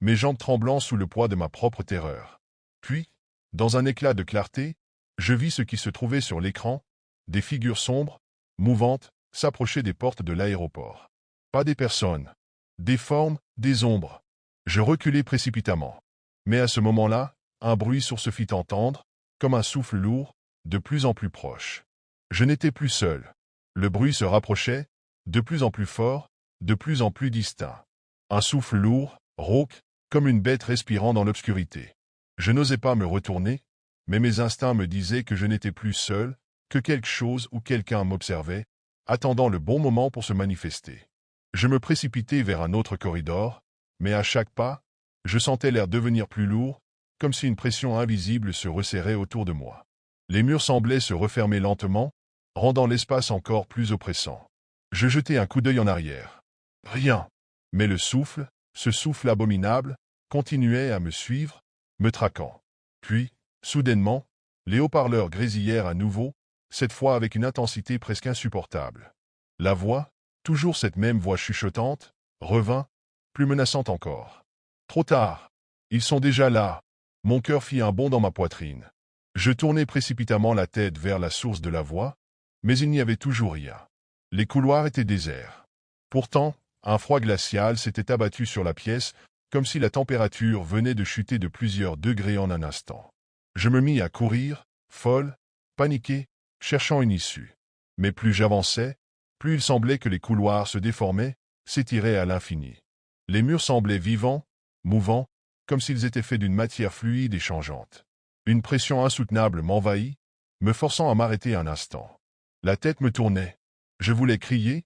mes jambes tremblant sous le poids de ma propre terreur. Puis, dans un éclat de clarté, je vis ce qui se trouvait sur l'écran, des figures sombres, mouvantes, s'approcher des portes de l'aéroport. Pas des personnes. Des formes, des ombres. Je reculai précipitamment. Mais à ce moment-là, un bruit sourd se fit entendre, comme un souffle lourd, de plus en plus proche. Je n'étais plus seul. Le bruit se rapprochait, de plus en plus fort, de plus en plus distinct. Un souffle lourd, rauque, comme une bête respirant dans l'obscurité. Je n'osais pas me retourner, mais mes instincts me disaient que je n'étais plus seul, que quelque chose ou quelqu'un m'observait, attendant le bon moment pour se manifester. Je me précipitai vers un autre corridor, mais à chaque pas, je sentais l'air devenir plus lourd, comme si une pression invisible se resserrait autour de moi. Les murs semblaient se refermer lentement, rendant l'espace encore plus oppressant. Je jetai un coup d'œil en arrière. Rien. Mais le souffle, ce souffle abominable, continuait à me suivre, me traquant. Puis, soudainement, les haut-parleurs grésillèrent à nouveau, cette fois avec une intensité presque insupportable. La voix, toujours cette même voix chuchotante, revint, plus menaçante encore. Trop tard. Ils sont déjà là. Mon cœur fit un bond dans ma poitrine. Je tournai précipitamment la tête vers la source de la voix, mais il n'y avait toujours rien. Les couloirs étaient déserts. Pourtant, un froid glacial s'était abattu sur la pièce, comme si la température venait de chuter de plusieurs degrés en un instant. Je me mis à courir, folle, paniquée, cherchant une issue. Mais plus j'avançais, plus il semblait que les couloirs se déformaient, s'étiraient à l'infini. Les murs semblaient vivants, mouvants, comme s'ils étaient faits d'une matière fluide et changeante. Une pression insoutenable m'envahit, me forçant à m'arrêter un instant. La tête me tournait. Je voulais crier,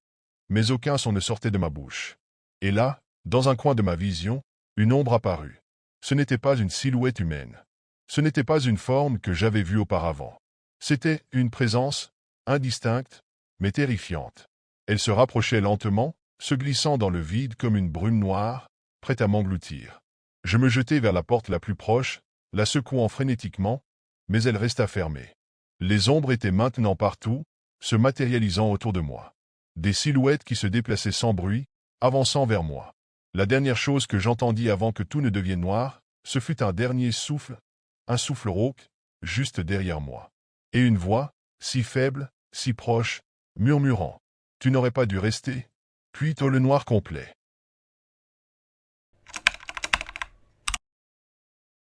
mais aucun son ne sortait de ma bouche. Et là, dans un coin de ma vision, une ombre apparut. Ce n'était pas une silhouette humaine. Ce n'était pas une forme que j'avais vue auparavant. C'était une présence, indistincte, mais terrifiante. Elle se rapprochait lentement, se glissant dans le vide comme une brume noire, prête à m'engloutir. Je me jetai vers la porte la plus proche, la secouant frénétiquement, mais elle resta fermée. Les ombres étaient maintenant partout, se matérialisant autour de moi. Des silhouettes qui se déplaçaient sans bruit, avançant vers moi. La dernière chose que j'entendis avant que tout ne devienne noir, ce fut un dernier souffle, un souffle rauque, juste derrière moi. Et une voix, si faible, si proche, murmurant. « Tu n'aurais pas dû rester ?» Puis le noir complet.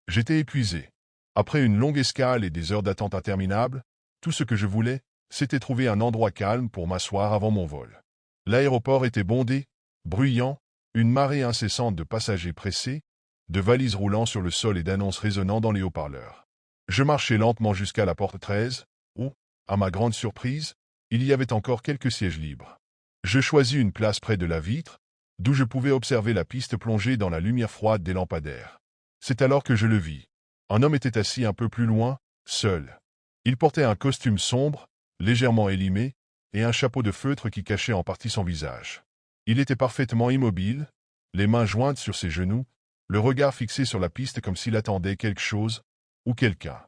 J'étais épuisé. Après une longue escale et des heures d'attente interminables, tout ce que je voulais, c'était trouver un endroit calme pour m'asseoir avant mon vol. L'aéroport était bondé, bruyant, une marée incessante de passagers pressés, de valises roulant sur le sol et d'annonces résonnant dans les haut-parleurs. Je marchai lentement jusqu'à la porte 13, où, à ma grande surprise, il y avait encore quelques sièges libres. Je choisis une place près de la vitre, d'où je pouvais observer la piste plongée dans la lumière froide des lampadaires. C'est alors que je le vis. Un homme était assis un peu plus loin, seul. Il portait un costume sombre, légèrement élimé, et un chapeau de feutre qui cachait en partie son visage. Il était parfaitement immobile, les mains jointes sur ses genoux, le regard fixé sur la piste comme s'il attendait quelque chose, ou quelqu'un.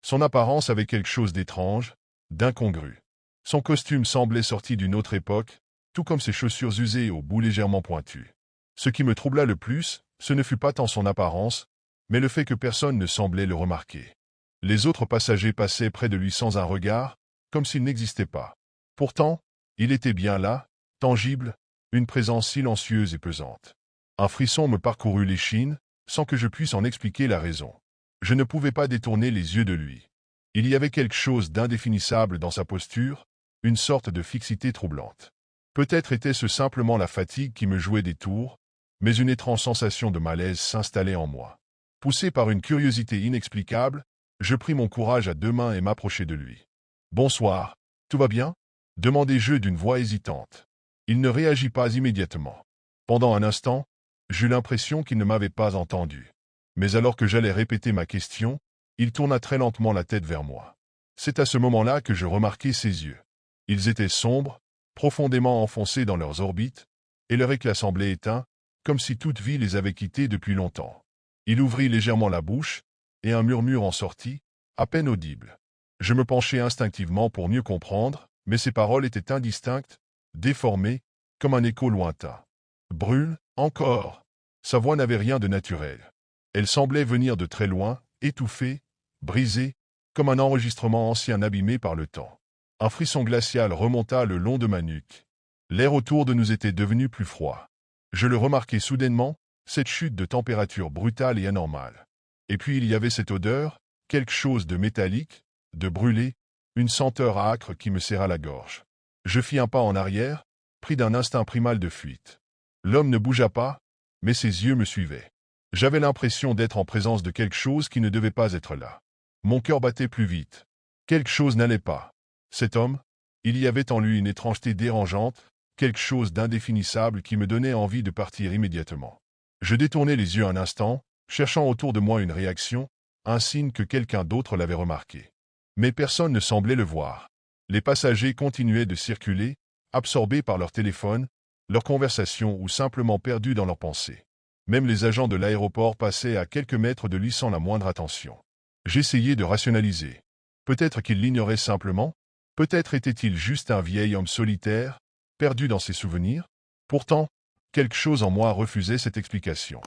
Son apparence avait quelque chose d'étrange, d'incongru. Son costume semblait sorti d'une autre époque, tout comme ses chaussures usées aux bouts légèrement pointus. Ce qui me troubla le plus, ce ne fut pas tant son apparence, mais le fait que personne ne semblait le remarquer. Les autres passagers passaient près de lui sans un regard, comme s'il n'existait pas. Pourtant, il était bien là, tangible, une présence silencieuse et pesante. Un frisson me parcourut l'échine, sans que je puisse en expliquer la raison. Je ne pouvais pas détourner les yeux de lui. Il y avait quelque chose d'indéfinissable dans sa posture, une sorte de fixité troublante. Peut-être était-ce simplement la fatigue qui me jouait des tours, mais une étrange sensation de malaise s'installait en moi. Poussé par une curiosité inexplicable, je pris mon courage à deux mains et m'approchai de lui. « Bonsoir, tout va bien ?» demandai-je d'une voix hésitante. Il ne réagit pas immédiatement. Pendant un instant, j'eus l'impression qu'il ne m'avait pas entendu. Mais alors que j'allais répéter ma question, il tourna très lentement la tête vers moi. C'est à ce moment-là que je remarquai ses yeux. Ils étaient sombres, profondément enfoncés dans leurs orbites, et leur éclat semblait éteint, comme si toute vie les avait quittés depuis longtemps. Il ouvrit légèrement la bouche, et un murmure en sortit, à peine audible. Je me penchai instinctivement pour mieux comprendre, mais ses paroles étaient indistinctes, déformées, comme un écho lointain. « Brûle, encore !» Sa voix n'avait rien de naturel. Elle semblait venir de très loin, étouffée, brisée, comme un enregistrement ancien abîmé par le temps. Un frisson glacial remonta le long de ma nuque. L'air autour de nous était devenu plus froid. Je le remarquai soudainement, cette chute de température brutale et anormale. Et puis il y avait cette odeur, quelque chose de métallique, de brûlé, une senteur âcre qui me serra la gorge. Je fis un pas en arrière, pris d'un instinct primal de fuite. L'homme ne bougea pas, mais ses yeux me suivaient. J'avais l'impression d'être en présence de quelque chose qui ne devait pas être là. Mon cœur battait plus vite. Quelque chose n'allait pas. Cet homme, il y avait en lui une étrangeté dérangeante, quelque chose d'indéfinissable qui me donnait envie de partir immédiatement. Je détournai les yeux un instant, cherchant autour de moi une réaction, un signe que quelqu'un d'autre l'avait remarqué. Mais personne ne semblait le voir. Les passagers continuaient de circuler, absorbés par leur téléphone, leur conversation ou simplement perdus dans leurs pensées. Même les agents de l'aéroport passaient à quelques mètres de lui sans la moindre attention. J'essayais de rationaliser. Peut-être qu'il l'ignorait simplement, peut-être était-il juste un vieil homme solitaire, perdu dans ses souvenirs. Pourtant, quelque chose en moi refusait cette explication.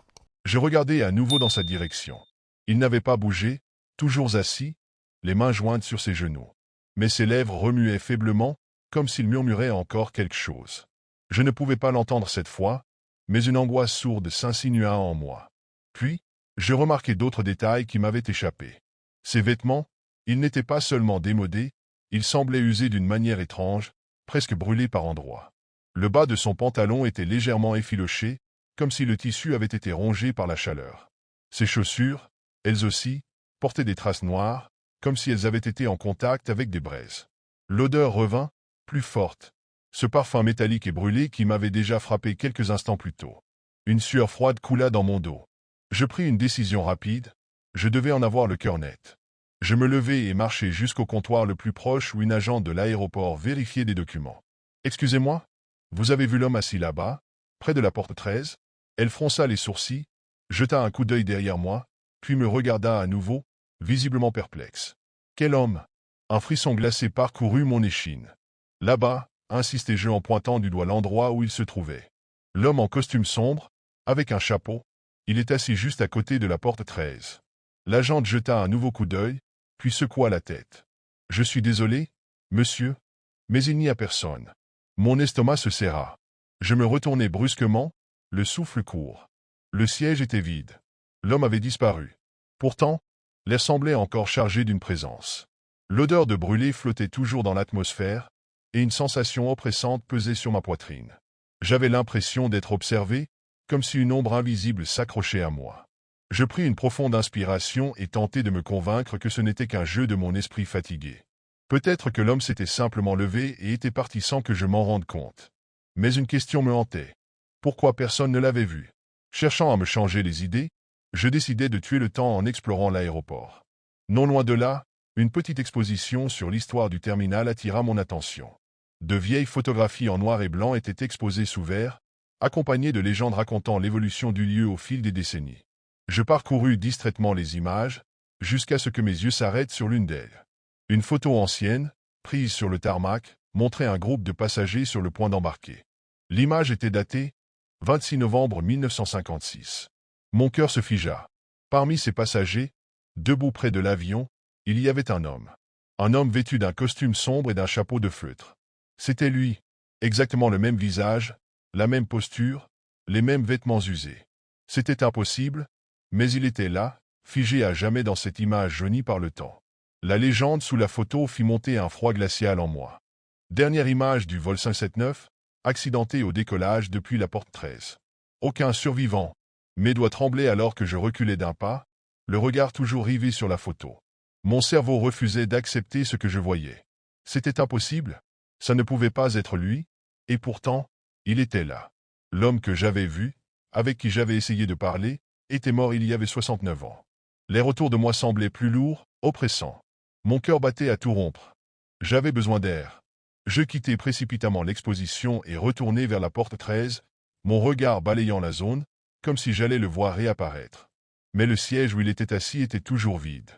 Je regardai à nouveau dans sa direction. Il n'avait pas bougé, toujours assis, les mains jointes sur ses genoux. Mais ses lèvres remuaient faiblement, comme s'il murmurait encore quelque chose. Je ne pouvais pas l'entendre cette fois, mais une angoisse sourde s'insinua en moi. Puis, je remarquai d'autres détails qui m'avaient échappé. Ses vêtements, ils n'étaient pas seulement démodés, ils semblaient usés d'une manière étrange, presque brûlés par endroits. Le bas de son pantalon était légèrement effiloché, comme si le tissu avait été rongé par la chaleur. Ses chaussures, elles aussi, portaient des traces noires, comme si elles avaient été en contact avec des braises. L'odeur revint, plus forte, ce parfum métallique et brûlé qui m'avait déjà frappé quelques instants plus tôt. Une sueur froide coula dans mon dos. Je pris une décision rapide, je devais en avoir le cœur net. Je me levai et marchai jusqu'au comptoir le plus proche où une agente de l'aéroport vérifiait des documents. « Excusez-moi, vous avez vu l'homme assis là-bas, près de la porte 13 ?» Elle fronça les sourcils, jeta un coup d'œil derrière moi, puis me regarda à nouveau, visiblement perplexe. « Quel homme ?» Un frisson glacé parcourut mon échine. « Là-bas » insistai-je en pointant du doigt l'endroit où il se trouvait. L'homme en costume sombre, avec un chapeau, il est assis juste à côté de la porte 13. L'agente jeta un nouveau coup d'œil, puis secoua la tête. « Je suis désolé, monsieur, mais il n'y a personne. » Mon estomac se serra. Je me retournai brusquement, le souffle court. Le siège était vide. L'homme avait disparu. Pourtant, l'air semblait encore chargé d'une présence. L'odeur de brûlé flottait toujours dans l'atmosphère, et une sensation oppressante pesait sur ma poitrine. J'avais l'impression d'être observé, comme si une ombre invisible s'accrochait à moi. Je pris une profonde inspiration et tentai de me convaincre que ce n'était qu'un jeu de mon esprit fatigué. Peut-être que l'homme s'était simplement levé et était parti sans que je m'en rende compte. Mais une question me hantait. Pourquoi personne ne l'avait vu? Cherchant à me changer les idées, je décidai de tuer le temps en explorant l'aéroport. Non loin de là, une petite exposition sur l'histoire du terminal attira mon attention. De vieilles photographies en noir et blanc étaient exposées sous verre, accompagnées de légendes racontant l'évolution du lieu au fil des décennies. Je parcourus distraitement les images, jusqu'à ce que mes yeux s'arrêtent sur l'une d'elles. Une photo ancienne, prise sur le tarmac, montrait un groupe de passagers sur le point d'embarquer. L'image était datée 26 novembre 1956. Mon cœur se figea. Parmi ces passagers, debout près de l'avion, il y avait un homme. Un homme vêtu d'un costume sombre et d'un chapeau de feutre. C'était lui, exactement le même visage, la même posture, les mêmes vêtements usés. C'était impossible, mais il était là, figé à jamais dans cette image jaunie par le temps. La légende sous la photo fit monter un froid glacial en moi. Dernière image du vol 579, accidenté au décollage depuis la porte 13. Aucun survivant. Mes doigts tremblaient alors que je reculais d'un pas, le regard toujours rivé sur la photo. Mon cerveau refusait d'accepter ce que je voyais. C'était impossible. Ça ne pouvait pas être lui, et pourtant, il était là. L'homme que j'avais vu, avec qui j'avais essayé de parler, était mort il y avait 69 ans. L'air autour de moi semblait plus lourd, oppressant. Mon cœur battait à tout rompre. J'avais besoin d'air. Je quittai précipitamment l'exposition et retournai vers la porte 13, mon regard balayant la zone, comme si j'allais le voir réapparaître. Mais le siège où il était assis était toujours vide.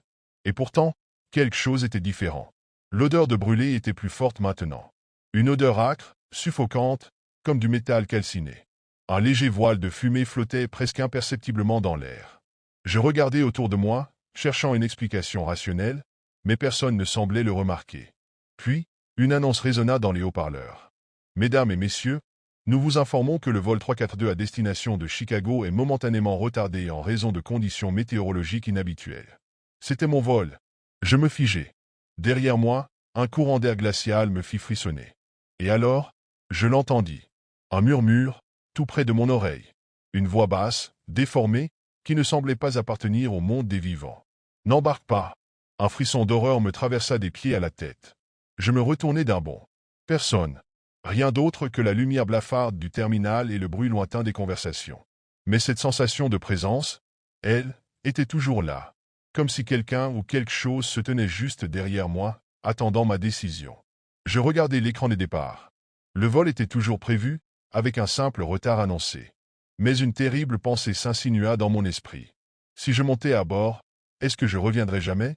Et pourtant, quelque chose était différent. L'odeur de brûlé était plus forte maintenant. Une odeur âcre, suffocante, comme du métal calciné. Un léger voile de fumée flottait presque imperceptiblement dans l'air. Je regardais autour de moi, cherchant une explication rationnelle, mais personne ne semblait le remarquer. Puis, une annonce résonna dans les haut-parleurs. Mesdames et messieurs, nous vous informons que le vol 342 à destination de Chicago est momentanément retardé en raison de conditions météorologiques inhabituelles. C'était mon vol. Je me figeai. Derrière moi, un courant d'air glacial me fit frissonner. Et alors, je l'entendis. Un murmure, tout près de mon oreille. Une voix basse, déformée, qui ne semblait pas appartenir au monde des vivants. N'embarque pas. Un frisson d'horreur me traversa des pieds à la tête. Je me retournai d'un bond. Personne. Rien d'autre que la lumière blafarde du terminal et le bruit lointain des conversations. Mais cette sensation de présence, elle, était toujours là. Comme si quelqu'un ou quelque chose se tenait juste derrière moi, attendant ma décision. Je regardais l'écran des départs. Le vol était toujours prévu, avec un simple retard annoncé. Mais une terrible pensée s'insinua dans mon esprit. Si je montais à bord, est-ce que je reviendrais jamais?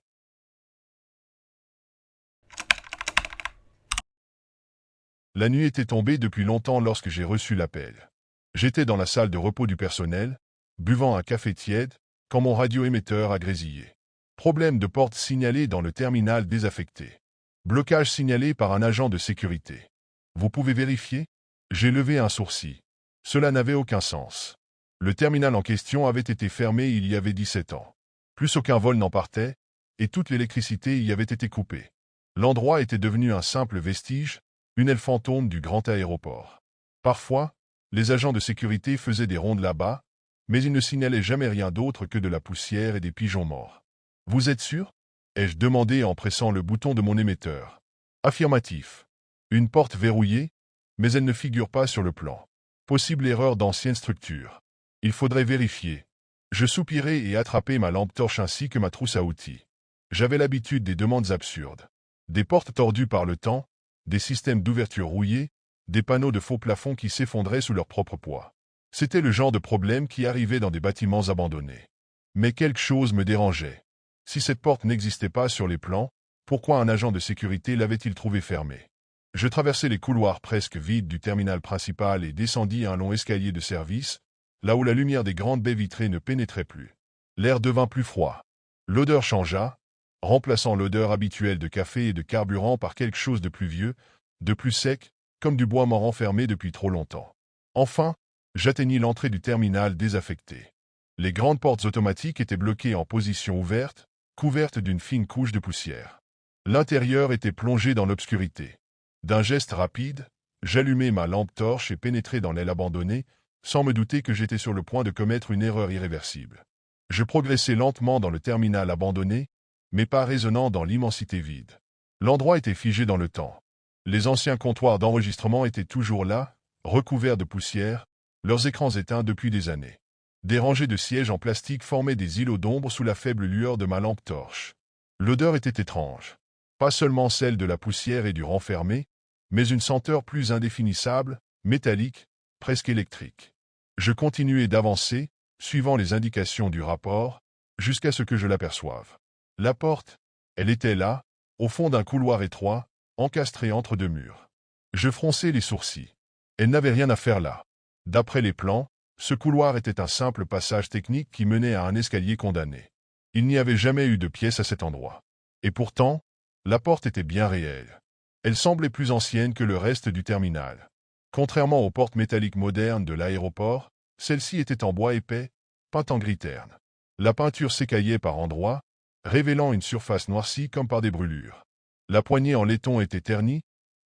La nuit était tombée depuis longtemps lorsque j'ai reçu l'appel. J'étais dans la salle de repos du personnel, buvant un café tiède, quand mon radioémetteur a grésillé. Problème de porte signalé dans le terminal désaffecté. Blocage signalé par un agent de sécurité. Vous pouvez vérifier? J'ai levé un sourcil. Cela n'avait aucun sens. Le terminal en question avait été fermé il y avait 17 ans. Plus aucun vol n'en partait, et toute l'électricité y avait été coupée. L'endroit était devenu un simple vestige, une aile fantôme du grand aéroport. Parfois, les agents de sécurité faisaient des rondes là-bas, mais ils ne signalaient jamais rien d'autre que de la poussière et des pigeons morts. Vous êtes sûr? Ai-je demandé en pressant le bouton de mon émetteur. Affirmatif. Une porte verrouillée, mais elle ne figure pas sur le plan. Possible erreur d'ancienne structure. Il faudrait vérifier. Je soupirai et attrapai ma lampe torche ainsi que ma trousse à outils. J'avais l'habitude des demandes absurdes. Des portes tordues par le temps, des systèmes d'ouverture rouillés, des panneaux de faux plafonds qui s'effondraient sous leur propre poids. C'était le genre de problème qui arrivait dans des bâtiments abandonnés. Mais quelque chose me dérangeait. Si cette porte n'existait pas sur les plans, pourquoi un agent de sécurité l'avait-il trouvée fermée? Je traversai les couloirs presque vides du terminal principal et descendis un long escalier de service, là où la lumière des grandes baies vitrées ne pénétrait plus. L'air devint plus froid. L'odeur changea, remplaçant l'odeur habituelle de café et de carburant par quelque chose de plus vieux, de plus sec, comme du bois mort enfermé depuis trop longtemps. Enfin, j'atteignis l'entrée du terminal désaffecté. Les grandes portes automatiques étaient bloquées en position ouverte, couvertes d'une fine couche de poussière. L'intérieur était plongé dans l'obscurité. D'un geste rapide, j'allumai ma lampe torche et pénétrai dans l'aile abandonnée, sans me douter que j'étais sur le point de commettre une erreur irréversible. Je progressai lentement dans le terminal abandonné, mes pas résonnant dans l'immensité vide. L'endroit était figé dans le temps. Les anciens comptoirs d'enregistrement étaient toujours là, recouverts de poussière, leurs écrans éteints depuis des années. Des rangées de sièges en plastique formaient des îlots d'ombre sous la faible lueur de ma lampe torche. L'odeur était étrange. Pas seulement celle de la poussière et du renfermé, mais une senteur plus indéfinissable, métallique, presque électrique. Je continuai d'avancer, suivant les indications du rapport, jusqu'à ce que je l'aperçoive. La porte, elle était là, au fond d'un couloir étroit, encastrée entre deux murs. Je fronçai les sourcils. Elle n'avait rien à faire là. D'après les plans, ce couloir était un simple passage technique qui menait à un escalier condamné. Il n'y avait jamais eu de pièce à cet endroit. Et pourtant, la porte était bien réelle. Elle semblait plus ancienne que le reste du terminal. Contrairement aux portes métalliques modernes de l'aéroport, celle-ci était en bois épais, peinte en gris terne. La peinture s'écaillait par endroits, révélant une surface noircie comme par des brûlures. La poignée en laiton était ternie,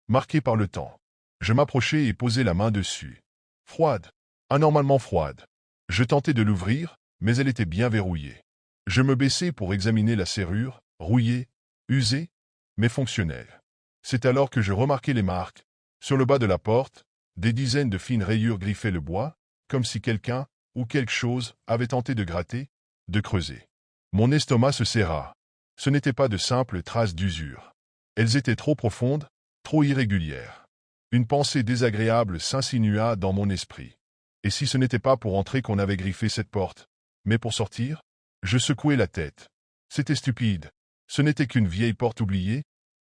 marquée par le temps. Je m'approchai et posai la main dessus. Froide, anormalement froide. Je tentai de l'ouvrir, mais elle était bien verrouillée. Je me baissai pour examiner la serrure, rouillée, usée, mais fonctionnelle. C'est alors que je remarquai les marques. Sur le bas de la porte, des dizaines de fines rayures griffaient le bois, comme si quelqu'un, ou quelque chose, avait tenté de gratter, de creuser. Mon estomac se serra. Ce n'étaient pas de simples traces d'usure. Elles étaient trop profondes, trop irrégulières. Une pensée désagréable s'insinua dans mon esprit. Et si ce n'était pas pour entrer qu'on avait griffé cette porte, mais pour sortir? Je secouai la tête. C'était stupide. Ce n'était qu'une vieille porte oubliée.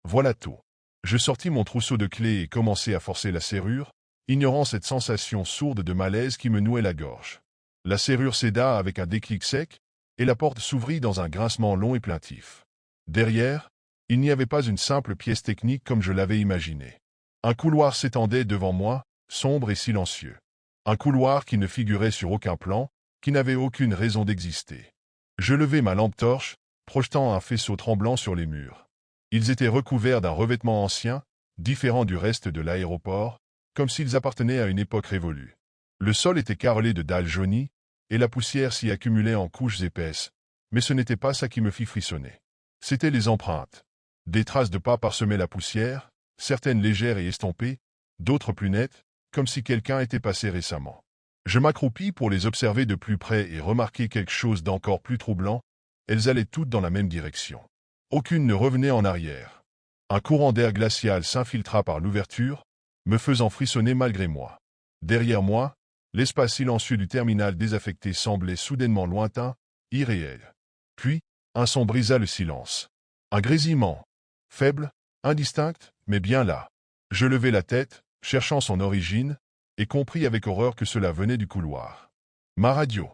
Voilà tout. Je sortis mon trousseau de clés et commençai à forcer la serrure, ignorant cette sensation sourde de malaise qui me nouait la gorge. La serrure céda avec un déclic sec, et la porte s'ouvrit dans un grincement long et plaintif. Derrière, il n'y avait pas une simple pièce technique comme je l'avais imaginé. Un couloir s'étendait devant moi, sombre et silencieux. Un couloir qui ne figurait sur aucun plan, qui n'avait aucune raison d'exister. Je levai ma lampe torche, projetant un faisceau tremblant sur les murs. Ils étaient recouverts d'un revêtement ancien, différent du reste de l'aéroport, comme s'ils appartenaient à une époque révolue. Le sol était carrelé de dalles jaunies, et la poussière s'y accumulait en couches épaisses, mais ce n'était pas ça qui me fit frissonner. C'étaient les empreintes. Des traces de pas parsemaient la poussière, certaines légères et estompées, d'autres plus nettes, comme si quelqu'un était passé récemment. Je m'accroupis pour les observer de plus près et remarquai quelque chose d'encore plus troublant, elles allaient toutes dans la même direction. Aucune ne revenait en arrière. Un courant d'air glacial s'infiltra par l'ouverture, me faisant frissonner malgré moi. Derrière moi, l'espace silencieux du terminal désaffecté semblait soudainement lointain, irréel. Puis, un son brisa le silence. Un grésillement. Faible, indistinct, mais bien là. Je levai la tête, cherchant son origine, et compris avec horreur que cela venait du couloir. Ma radio.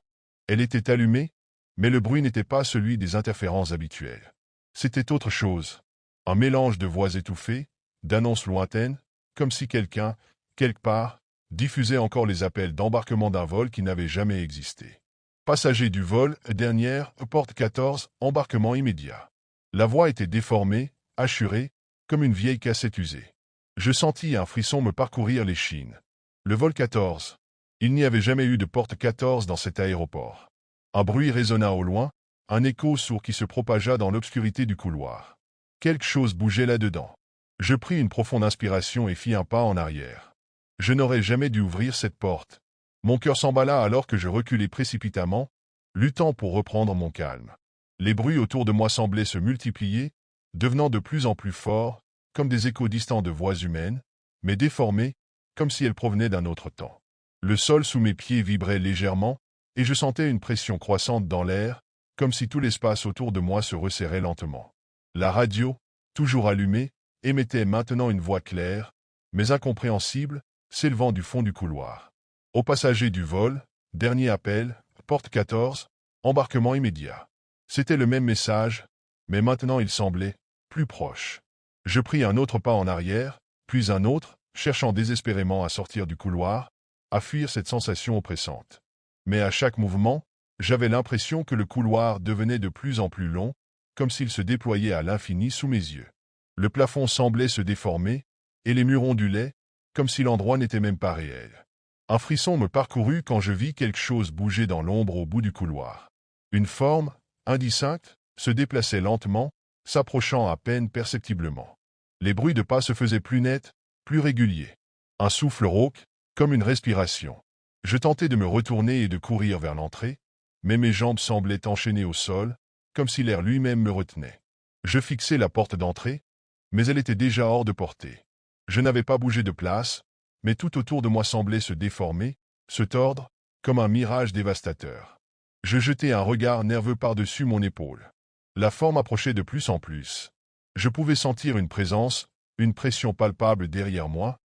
Elle était allumée, mais le bruit n'était pas celui des interférences habituelles. C'était autre chose. Un mélange de voix étouffées, d'annonces lointaines, comme si quelqu'un, quelque part, diffusait encore les appels d'embarquement d'un vol qui n'avait jamais existé. Passagers du vol, dernière, porte 14, embarquement immédiat. La voix était déformée, hachurée, comme une vieille cassette usée. Je sentis un frisson me parcourir l'échine. Le vol 14. Il n'y avait jamais eu de porte 14 dans cet aéroport. Un bruit résonna au loin, un écho sourd qui se propagea dans l'obscurité du couloir. Quelque chose bougeait là-dedans. Je pris une profonde inspiration et fis un pas en arrière. Je n'aurais jamais dû ouvrir cette porte. Mon cœur s'emballa alors que je reculai précipitamment, luttant pour reprendre mon calme. Les bruits autour de moi semblaient se multiplier, devenant de plus en plus forts, comme des échos distants de voix humaines, mais déformés, comme si elles provenaient d'un autre temps. Le sol sous mes pieds vibrait légèrement, et je sentais une pression croissante dans l'air, comme si tout l'espace autour de moi se resserrait lentement. La radio, toujours allumée, émettait maintenant une voix claire, mais incompréhensible, s'élevant du fond du couloir. Aux passagers du vol, dernier appel, porte 14, embarquement immédiat. C'était le même message, mais maintenant il semblait plus proche. Je pris un autre pas en arrière, puis un autre, cherchant désespérément à sortir du couloir, à fuir cette sensation oppressante. Mais à chaque mouvement, j'avais l'impression que le couloir devenait de plus en plus long, comme s'il se déployait à l'infini sous mes yeux. Le plafond semblait se déformer, et les murs ondulaient, comme si l'endroit n'était même pas réel. Un frisson me parcourut quand je vis quelque chose bouger dans l'ombre au bout du couloir. Une forme, indistincte, se déplaçait lentement, s'approchant à peine perceptiblement. Les bruits de pas se faisaient plus nets, plus réguliers. Un souffle rauque, comme une respiration. Je tentais de me retourner et de courir vers l'entrée, mais mes jambes semblaient enchaînées au sol, comme si l'air lui-même me retenait. Je fixai la porte d'entrée, mais elle était déjà hors de portée. Je n'avais pas bougé de place, mais tout autour de moi semblait se déformer, se tordre, comme un mirage dévastateur. Je jetai un regard nerveux par-dessus mon épaule. La forme approchait de plus en plus. Je pouvais sentir une présence, une pression palpable derrière moi,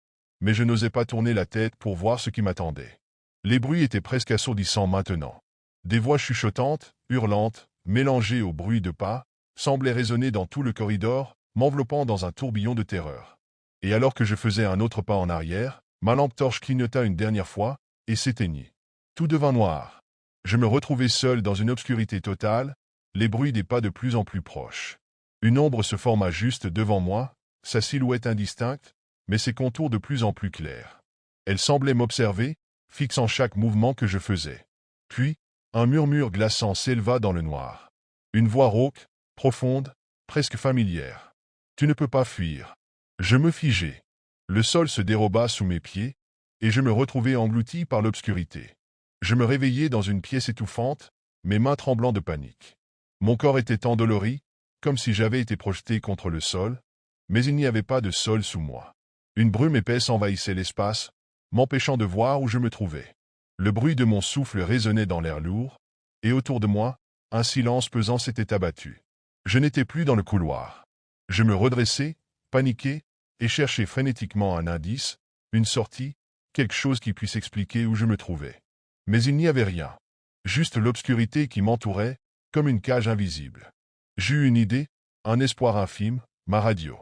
mais je n'osais pas tourner la tête pour voir ce qui m'attendait. Les bruits étaient presque assourdissants maintenant. Des voix chuchotantes, hurlantes, mélangées au bruit de pas, semblaient résonner dans tout le corridor, m'enveloppant dans un tourbillon de terreur. Et alors que je faisais un autre pas en arrière, ma lampe torche clignota une dernière fois et s'éteignit. Tout devint noir. Je me retrouvai seul dans une obscurité totale, les bruits des pas de plus en plus proches. Une ombre se forma juste devant moi, sa silhouette indistincte, mais ses contours de plus en plus clairs. Elle semblait m'observer, fixant chaque mouvement que je faisais. Puis, un murmure glaçant s'éleva dans le noir. Une voix rauque, profonde, presque familière. « Tu ne peux pas fuir. » Je me figeai. Le sol se déroba sous mes pieds, et je me retrouvai englouti par l'obscurité. Je me réveillai dans une pièce étouffante, mes mains tremblant de panique. Mon corps était endolori, comme si j'avais été projeté contre le sol, mais il n'y avait pas de sol sous moi. Une brume épaisse envahissait l'espace, m'empêchant de voir où je me trouvais. Le bruit de mon souffle résonnait dans l'air lourd, et autour de moi, un silence pesant s'était abattu. Je n'étais plus dans le couloir. Je me redressai, paniqué, et cherchais frénétiquement un indice, une sortie, quelque chose qui puisse expliquer où je me trouvais. Mais il n'y avait rien. Juste l'obscurité qui m'entourait, comme une cage invisible. J'eus une idée, un espoir infime, ma radio.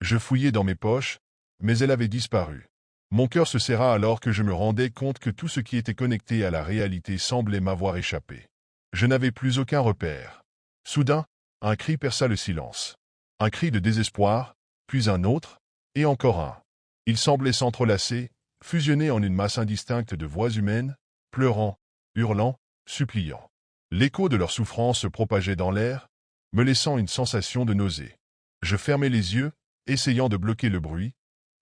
Je fouillai dans mes poches, mais elle avait disparu. Mon cœur se serra alors que je me rendais compte que tout ce qui était connecté à la réalité semblait m'avoir échappé. Je n'avais plus aucun repère. Soudain, un cri perça le silence. Un cri de désespoir, puis un autre, et encore un. Ils semblaient s'entrelacer, fusionnés en une masse indistincte de voix humaines, pleurant, hurlant, suppliant. L'écho de leur souffrance se propageait dans l'air, me laissant une sensation de nausée. Je fermai les yeux, essayant de bloquer le bruit,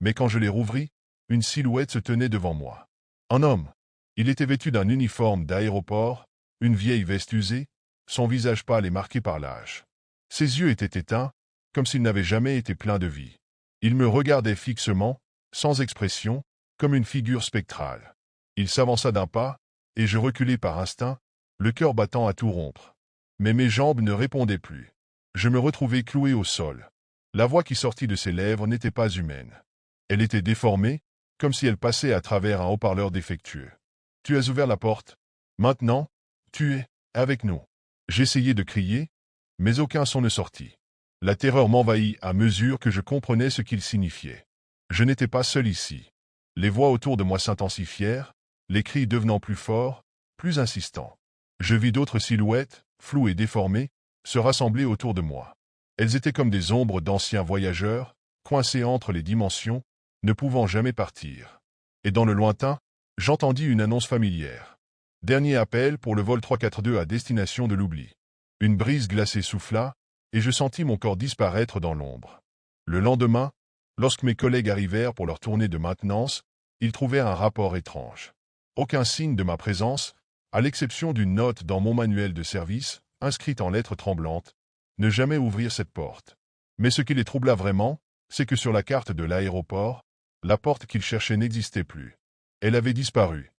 mais quand je les rouvris, une silhouette se tenait devant moi. Un homme. Il était vêtu d'un uniforme d'aéroport, une vieille veste usée, son visage pâle et marqué par l'âge. Ses yeux étaient éteints, comme s'ils n'avaient jamais été pleins de vie. Il me regardait fixement, sans expression, comme une figure spectrale. Il s'avança d'un pas, et je reculai par instinct, le cœur battant à tout rompre. Mais mes jambes ne répondaient plus. Je me retrouvai cloué au sol. La voix qui sortit de ses lèvres n'était pas humaine. Elle était déformée, comme si elle passait à travers un haut-parleur défectueux. « Tu as ouvert la porte. Maintenant, tu es avec nous. » J'essayai de crier, mais aucun son ne sortit. La terreur m'envahit à mesure que je comprenais ce qu'il signifiait. Je n'étais pas seul ici. Les voix autour de moi s'intensifièrent, les cris devenant plus forts, plus insistants. Je vis d'autres silhouettes, floues et déformées, se rassembler autour de moi. Elles étaient comme des ombres d'anciens voyageurs, coincés entre les dimensions, ne pouvant jamais partir. Et dans le lointain, j'entendis une annonce familière. Dernier appel pour le vol 342 à destination de l'oubli. Une brise glacée souffla, et je sentis mon corps disparaître dans l'ombre. Le lendemain, lorsque mes collègues arrivèrent pour leur tournée de maintenance, ils trouvèrent un rapport étrange. Aucun signe de ma présence, à l'exception d'une note dans mon manuel de service, inscrite en lettres tremblantes, ne jamais ouvrir cette porte. Mais ce qui les troubla vraiment, c'est que sur la carte de l'aéroport, la porte qu'ils cherchaient n'existait plus. Elle avait disparu.